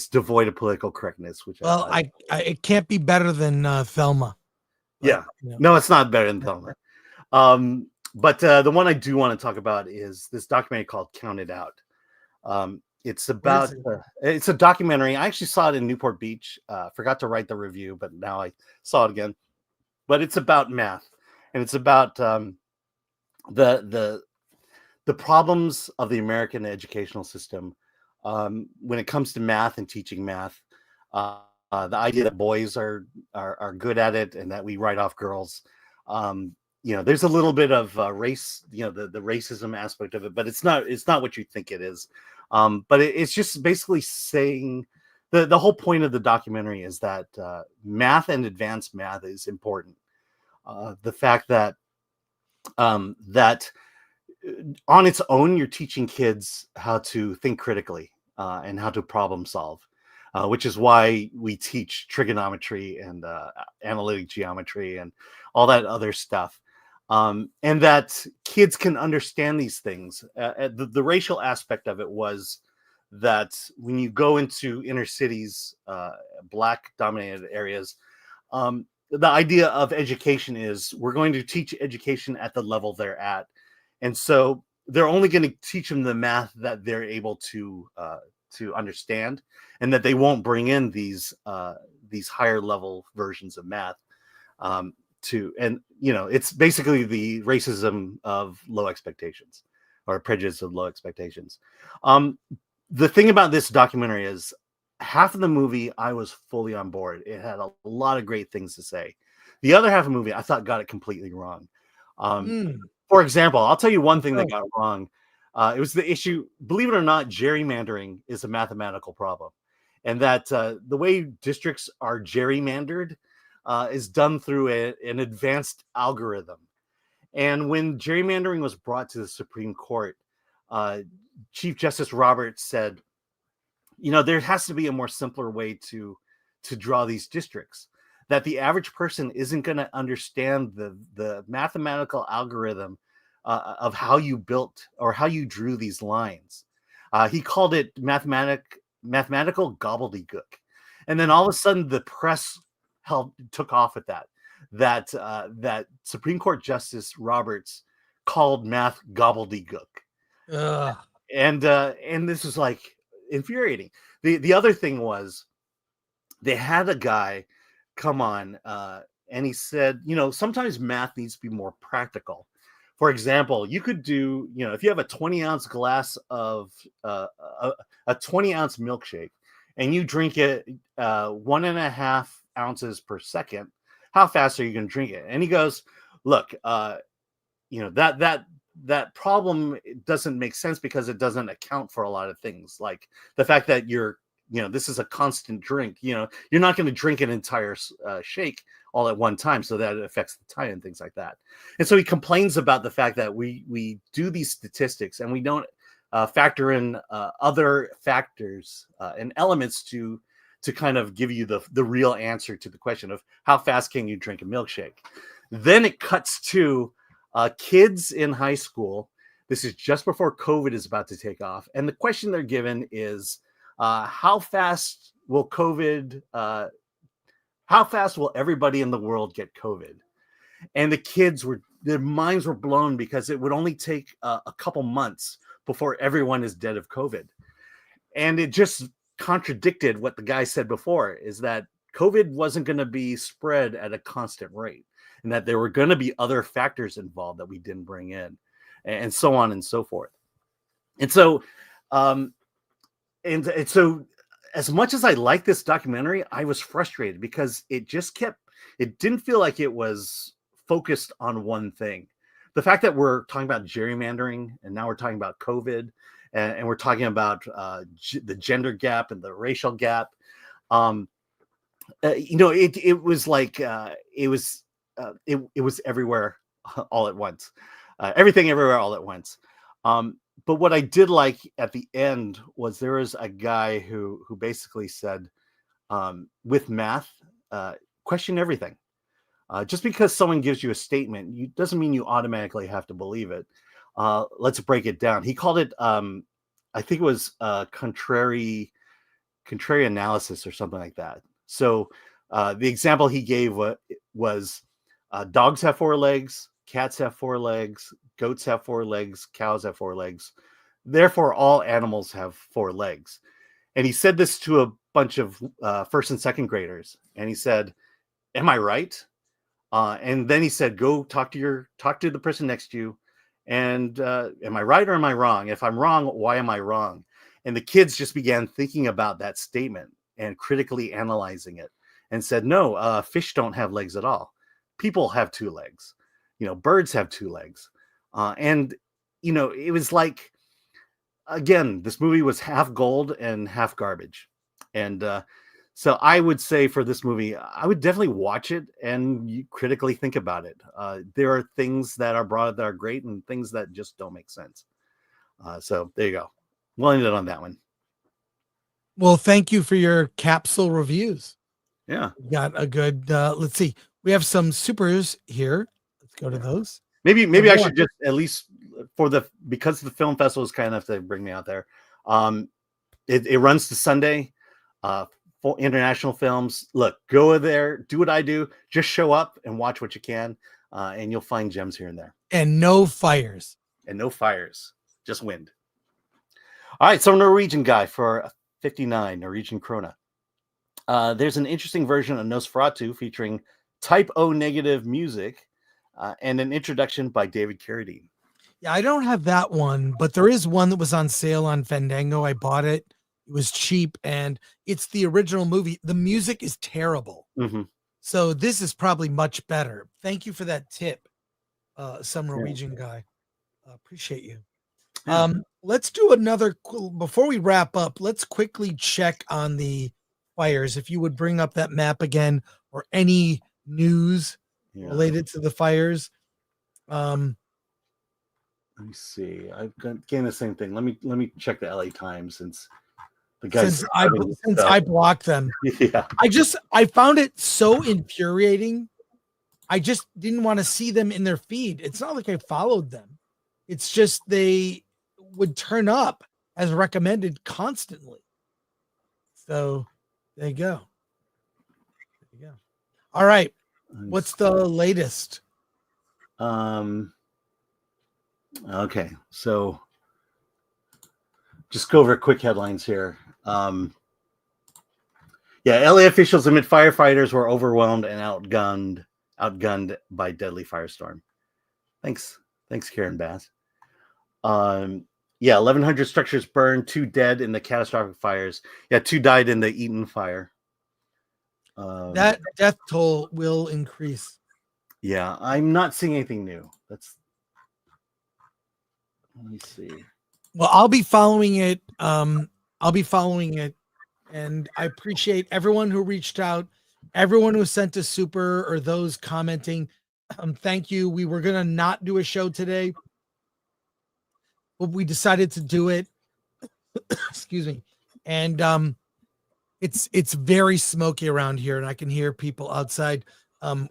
devoid of political correctness. Which
it can't be better than Thelma.
Yeah, no, it's not better than Thelma. But the one I do want to talk about is this documentary called Count It Out. It's about it's a documentary. I actually saw it in Newport Beach. Forgot to write the review, but now I saw it again. But it's about math, and it's about the problems of the American educational system when it comes to math and teaching math. The idea that boys are good at it and that we write off girls. There's a little bit of race, the racism aspect of it, but it's not what you think it is. But it's just basically saying the whole point of the documentary is that math and advanced math is important. The fact that that on its own, you're teaching kids how to think critically and how to problem solve, which is why we teach trigonometry and analytic geometry and all that other stuff. And that kids can understand these things. The racial aspect of it was that when you go into inner cities, Black dominated areas, the idea of education is we're going to teach education at the level they're at. And so they're only going to teach them the math that they're able to understand, and that they won't bring in these higher level versions of math. It's basically the racism of low expectations, or prejudice of low expectations. The thing about this documentary is half of the movie I was fully on board. It had a lot of great things to say. The other half of the movie I thought got it completely wrong. For example, I'll tell you one thing that got wrong. It was the issue, believe it or not, gerrymandering is a mathematical problem. And that the way districts are gerrymandered is done through an advanced algorithm. And when gerrymandering was brought to the Supreme Court, Chief Justice Roberts said, there has to be a more simpler way to draw these districts, that the average person isn't going to understand the mathematical algorithm of how you built or how you drew these lines. He called it mathematical gobbledygook. And then all of a sudden the press took off with that Supreme Court Justice Roberts called math gobbledygook. And this was like infuriating. The other thing was, they had a guy come on and he said, sometimes math needs to be more practical. For example, you could do, if you have a 20-ounce glass of a 20-ounce milkshake and you drink it 1.5 ounces per second, how fast are you going to drink it? And he goes, look, that problem doesn't make sense because it doesn't account for a lot of things, like the fact that this is a constant drink. You're not going to drink an entire shake all at one time, so that it affects the time and things like that. And so he complains about the fact that we do these statistics and we don't factor in other factors and elements to kind of give you the real answer to the question of how fast can you drink a milkshake. Then it cuts to kids in high school. This is just before COVID is about to take off, and the question they're given is, how fast will everybody in the world get COVID? And the kids their minds were blown because it would only take a couple months before everyone is dead of COVID. And it just contradicted what the guy said before, is that COVID wasn't going to be spread at a constant rate, and that there were going to be other factors involved that we didn't bring in, and so on and so forth. And so, and so as much as I like this documentary, I was frustrated because it didn't feel like it was focused on one thing. The fact that we're talking about gerrymandering, and now we're talking about COVID, and we're talking about the gender gap and the racial gap. It was like it was everywhere all at once, everything everywhere all at once. But what I did like at the end was there was a guy who basically said, with math, question everything. Just because someone gives you a statement, doesn't mean you automatically have to believe it. Let's break it down. He called it, I think it was contrary analysis or something like that. So the example he gave was dogs have 4 legs, cats have 4 legs, goats have 4 legs, cows have 4 legs. Therefore, all animals have 4 legs. And he said this to a bunch of first and second graders. And he said, am I right? And then he said, go talk to the person next to you. And am I right or am I wrong? If I'm wrong, why am I wrong? And the kids just began thinking about that statement and critically analyzing it, and said, no, fish don't have legs at all. People have 2 legs. Birds have 2 legs. And it was like, again, this movie was half gold and half garbage. And so I would say for this movie, I would definitely watch it and you critically think about it. There are things that are brought up that are great and things that just don't make sense. So there you go. We'll end it on that one.
Well, thank you for your capsule reviews.
Yeah.
Got a good, let's see. We have some supers here. Let's go to those.
Maybe I should just, at least because the film festival is kind enough to bring me out there. It runs to Sunday for international films. Look, go there, do what I do. Just show up and watch what you can. And you'll find gems here and there.
And no fires.
Just wind. All right. So Norwegian guy for 59 Norwegian krona. There's an interesting version of Nosferatu featuring type O negative music and an introduction by David Carradine.
Yeah, I don't have that one, but there is one that was on sale on Fandango. I bought it. It was cheap, and it's the original movie. The music is terrible.
Mm-hmm.
So this is probably much better. Thank you for that tip, some Norwegian guy. Appreciate you.
Yeah.
Let's do another, before we wrap up, let's quickly check on the fires. If you would bring up that map again, or any news related to the fires.
Let me see. I've got getting the same thing. Let me check the LA Times since the guys
since I blocked them.
Yeah.
I found it so infuriating. I just didn't want to see them in their feed. It's not like I followed them. It's just they would turn up as recommended constantly. So there you go. There you go. All right. What's the latest?
Okay. So just go over quick headlines here. Yeah, LA officials amid firefighters were overwhelmed and outgunned by deadly firestorm. Thanks, Karen Bass. Yeah, 1,100 structures burned, 2 dead in the catastrophic fires. Yeah, 2 died in the Eaton fire.
That death toll will increase.
Yeah, I'm not seeing anything new. Let me see.
Well, I'll be following it. And I appreciate everyone who reached out, everyone who sent a super, or those commenting. Thank you. We were gonna not do a show today, but we decided to do it. Excuse me. And it's very smoky around here, and I can hear people outside,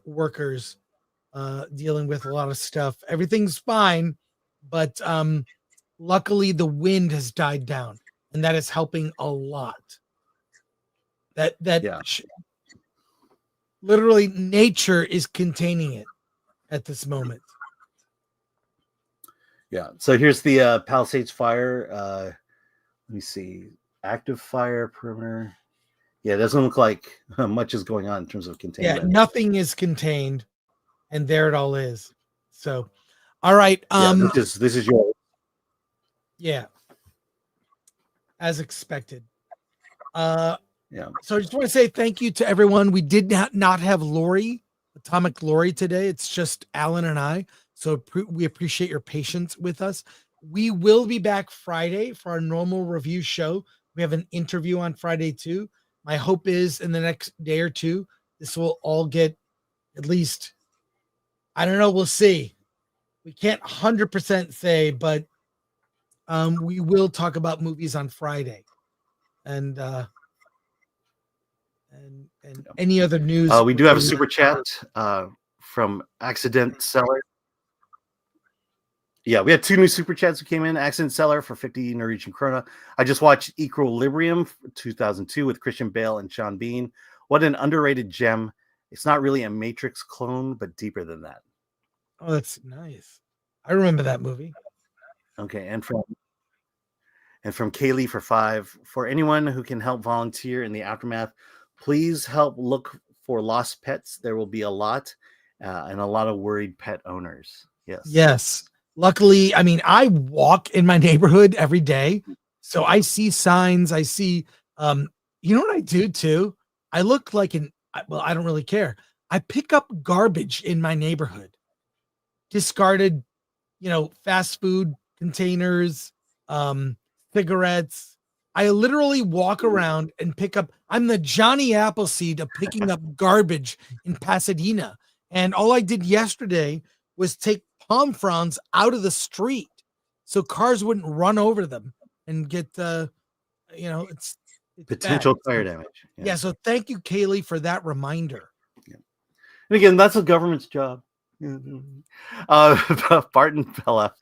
workers dealing with a lot of stuff. Everything's fine, but luckily the wind has died down, and that is helping a lot. Literally nature is containing it at this moment.
Yeah. So here's the Palisades fire. Let me see. Active fire perimeter. Yeah, it doesn't look like much is going on in terms of containment.
Yeah, nothing is contained, and there it all is. So, all right.
This is your.
Yeah. As expected.
Yeah.
So I just want to say thank you to everyone. We did not have Atomic Lori today. It's just Alan and I. So we appreciate your patience with us. We will be back Friday for our normal review show. We have an interview on Friday too. My hope is in the next day or two, this will all get at least, I don't know, we'll see. We can't 100% say, but we will talk about movies on Friday. And any other news.
We do have a super chat from Accident Seller. Yeah, we had 2 new super chats who came in. Accident Seller for 50 Norwegian krona. I just watched Equilibrium 2002 with Christian Bale and Sean Bean. What an underrated gem. It's not really a Matrix clone, but deeper than that.
Oh, that's nice. I remember that movie.
Okay, and from Kaylee for 5. For anyone who can help volunteer in the aftermath, please help look for lost pets. There will be a lot and a lot of worried pet owners.
Yes. Luckily, I mean, I walk in my neighborhood every day, so I see signs. I see, you know what I do too? I look like I don't really care. I pick up garbage in my neighborhood, discarded, fast food containers, cigarettes. I literally walk around and pick up. I'm the Johnny Appleseed of picking up garbage in Pasadena. And all I did yesterday was take palm fronds out of the street so cars wouldn't run over them and get, it's
potential
bad.
fire damage.
Yeah. So thank you, Kaylee, for that reminder.
Yeah. And again, that's the government's job. Barton Bella,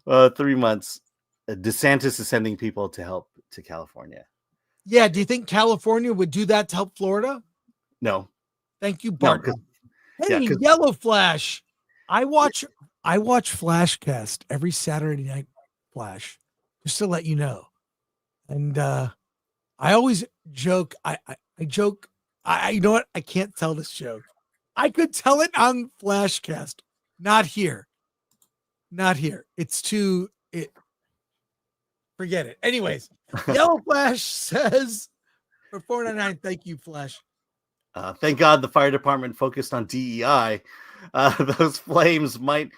3 months. DeSantis is sending people to help to California.
Yeah. Do you think California would do that to help Florida?
No.
Thank you, Barton.
No,
hey, Yellow Flash. I watch Flashcast every Saturday night. Flash, just to let you know. And I always joke. I joke. You know what? I can't tell this joke. I could tell it on Flashcast. Not here. It's too. Forget it. Anyways, Yellow Flash says for $4.99. Thank you, Flash.
Thank God the fire department focused on DEI. Those flames might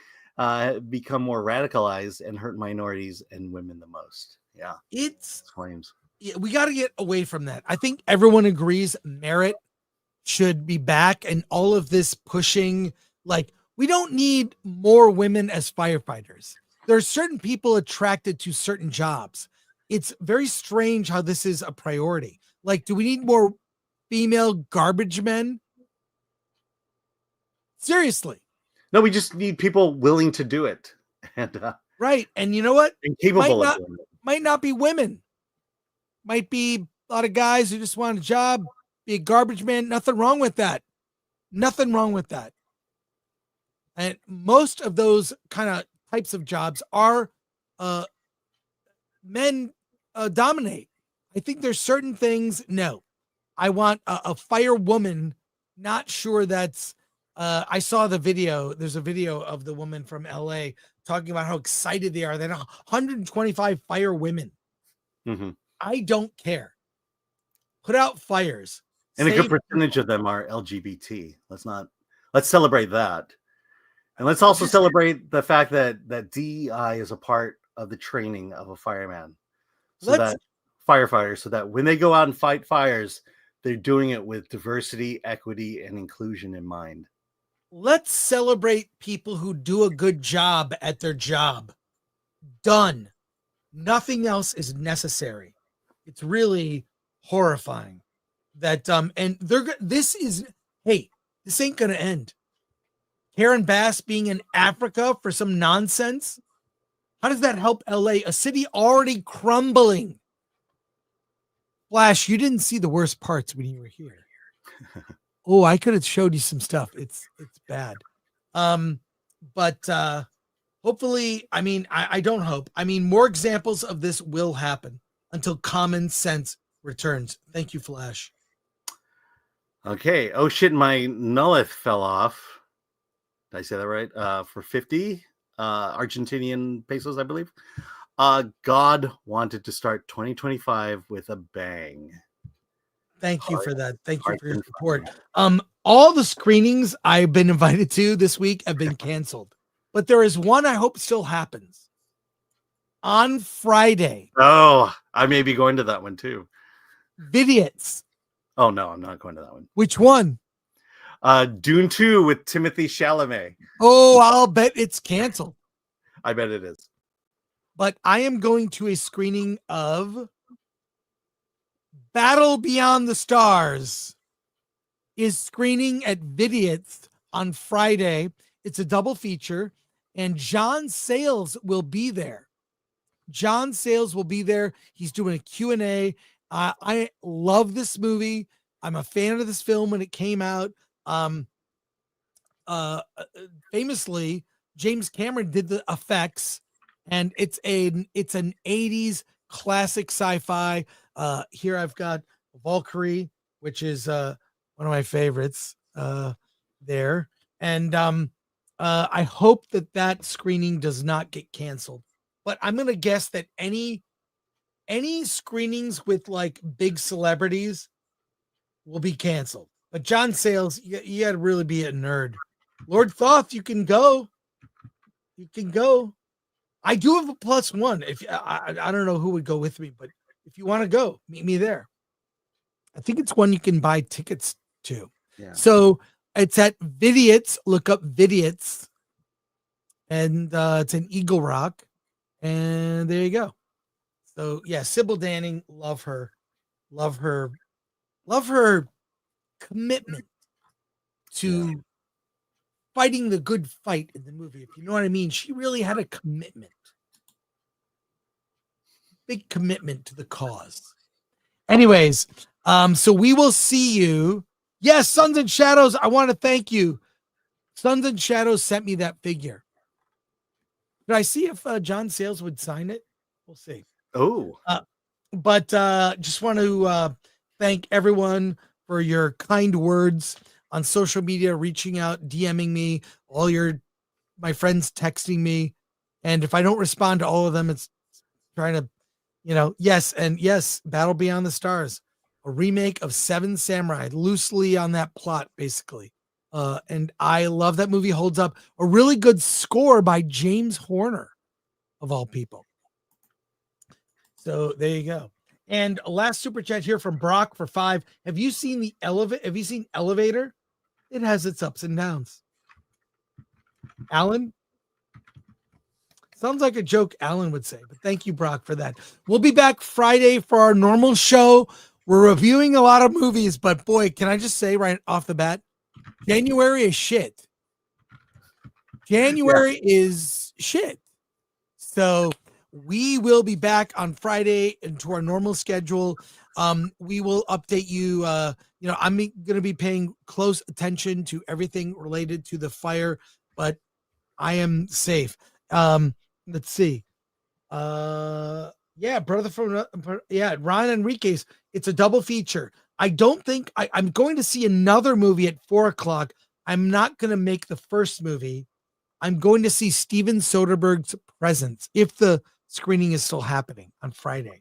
become more radicalized and hurt minorities and women the most. Yeah,
it's
flames.
Yeah, we got to get away from that. I think everyone agrees merit should be back, and all of this pushing, like, we don't need more women as firefighters. There are certain people attracted to certain jobs. It's very strange how this is a priority. Like, do we need more female garbage men? Seriously.
No, we just need people willing to do it. And
right. And you know what?
And capable
might
of
not,
doing it.
might not be women. Might be a lot of guys who just want a job, be a garbage man. Nothing wrong with that. Nothing wrong with that. And most of those kind of types of jobs are men dominate. I think there's certain things. No, I want a firewoman. Not sure that's. I saw the video. There's a video of the woman from LA talking about how excited they are. They have 125 fire women.
Mm-hmm.
I don't care. Put out fires.
And a good percentage of them are LGBT. Let's celebrate that. And let's also celebrate the fact that DEI is a part of the training of a fireman. So that firefighters, so that when they go out and fight fires, they're doing it with diversity, equity, and inclusion in mind.
Let's celebrate people who do a good job at their job. Done. Nothing else is necessary. It's really horrifying that and this ain't gonna end. Karen Bass being in Africa for some nonsense. How does that help LA? A city already crumbling. Flash, you didn't see the worst parts when you were here. Oh, I could have showed you some stuff. It's bad. But hopefully, I mean, I don't hope. I mean, more examples of this will happen until common sense returns. Thank you, Flash.
Okay. Oh shit, my Nullith fell off. Did I say that right? For 50 Argentinian pesos, I believe. God wanted to start 2025 with a bang.
Thank you for that. Thank you for your support. All the screenings I've been invited to this week have been canceled, but there is one I hope still happens on Friday.
Oh, I may be going to that one too.
Vidiots.
Oh no, I'm not going to that one.
Which one?
Dune 2 with Timothée Chalamet.
Oh, I'll bet it's canceled.
I bet it is.
But I am going to a screening of Battle Beyond the Stars. Is screening at Vidiots on Friday. It's a double feature, and John Sayles will be there. John Sayles will be there. He's doing a Q&A. I love this movie. I'm a fan of this film when it came out. Famously, James Cameron did the effects, and it's an 80s classic sci-fi. Here I've got Valkyrie, which is one of my favorites there. And I hope that screening does not get canceled. But I'm going to guess that any screenings with like big celebrities will be canceled. But John Sayles, you got to really be a nerd. Lord Thoth, you can go. You can go. I do have a +1. If I don't know who would go with me, but if you want to go, meet me there. I think it's one you can buy tickets to.
Yeah.
So it's at Vidiots. Look up Vidiots, and it's in Eagle Rock, and there you go. So yeah, Sybil Danning, love her commitment to fighting the good fight in the movie. If you know what I mean, she really had a commitment. Big commitment to the cause. Anyways, so we will see you. Yes, Sons and Shadows, I want to thank you. Sons and Shadows sent me that figure. Did I see if John Sayles would sign it? We'll see.
Oh.
But just want to thank everyone for your kind words on social media, reaching out, DMing me, my friends texting me. And if I don't respond to all of them, it's trying to, yes, Battle Beyond the Stars, a remake of Seven Samurai, loosely on that plot, basically. And I love that movie, holds up. A really good score by James Horner, of all people. So there you go. And a last super chat here from Brock for 5. Have you seen Have you seen Elevator? It has its ups and downs. Alan? Sounds like a joke Alan would say, but thank you, Brock, for that. We'll be back Friday for our normal show. We're reviewing a lot of movies, but boy, can I just say right off the bat, January is shit. January is shit. So we will be back on Friday into our normal schedule. We will update you. I'm going to be paying close attention to everything related to the fire, but I am safe. Let's see. Brother from Ron Enriquez. It's a double feature. I don't think I'm going to see another movie at 4:00. I'm not going to make the first movie. I'm going to see Steven Soderbergh's Presence if the screening is still happening on Friday.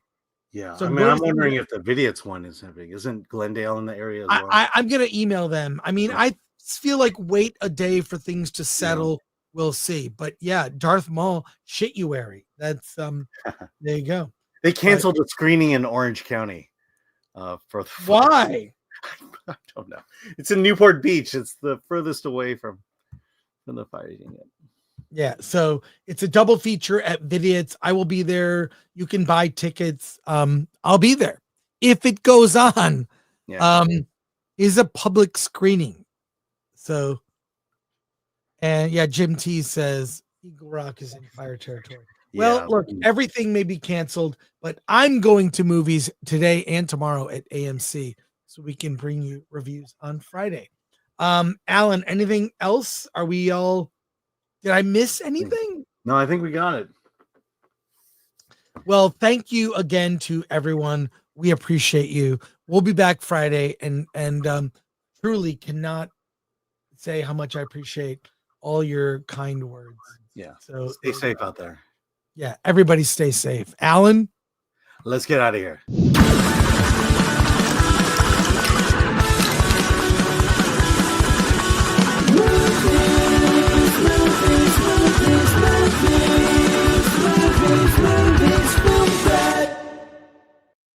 Yeah,
So
I'm wondering if the Vidiot's one is happening. Isn't Glendale in the area as well?
I'm going to email them. I mean, I feel like wait a day for things to settle. We'll see. But yeah, Darth Maul, shituary. That's there you go.
They canceled a screening in Orange County.
Why?
I don't know. It's in Newport Beach. It's the furthest away from the fire you can get.
Yeah, so it's a double feature at Vidiot's. I will be there. You can buy tickets. I'll be there if it goes on.
Yeah.
Is a public screening. So, and yeah, Jim T says Eagle Rock is in fire territory. Well, look, everything may be canceled, but I'm going to movies today and tomorrow at AMC, so we can bring you reviews on Friday. Alan, anything else? Are we all? Did I miss anything?
No, I think we got it.
Well, thank you again to everyone. We appreciate you. We'll be back Friday, and truly cannot say how much I appreciate all your kind words.
Yeah.
So
stay safe out there.
Yeah, everybody stay safe. Alan,
let's get out of here.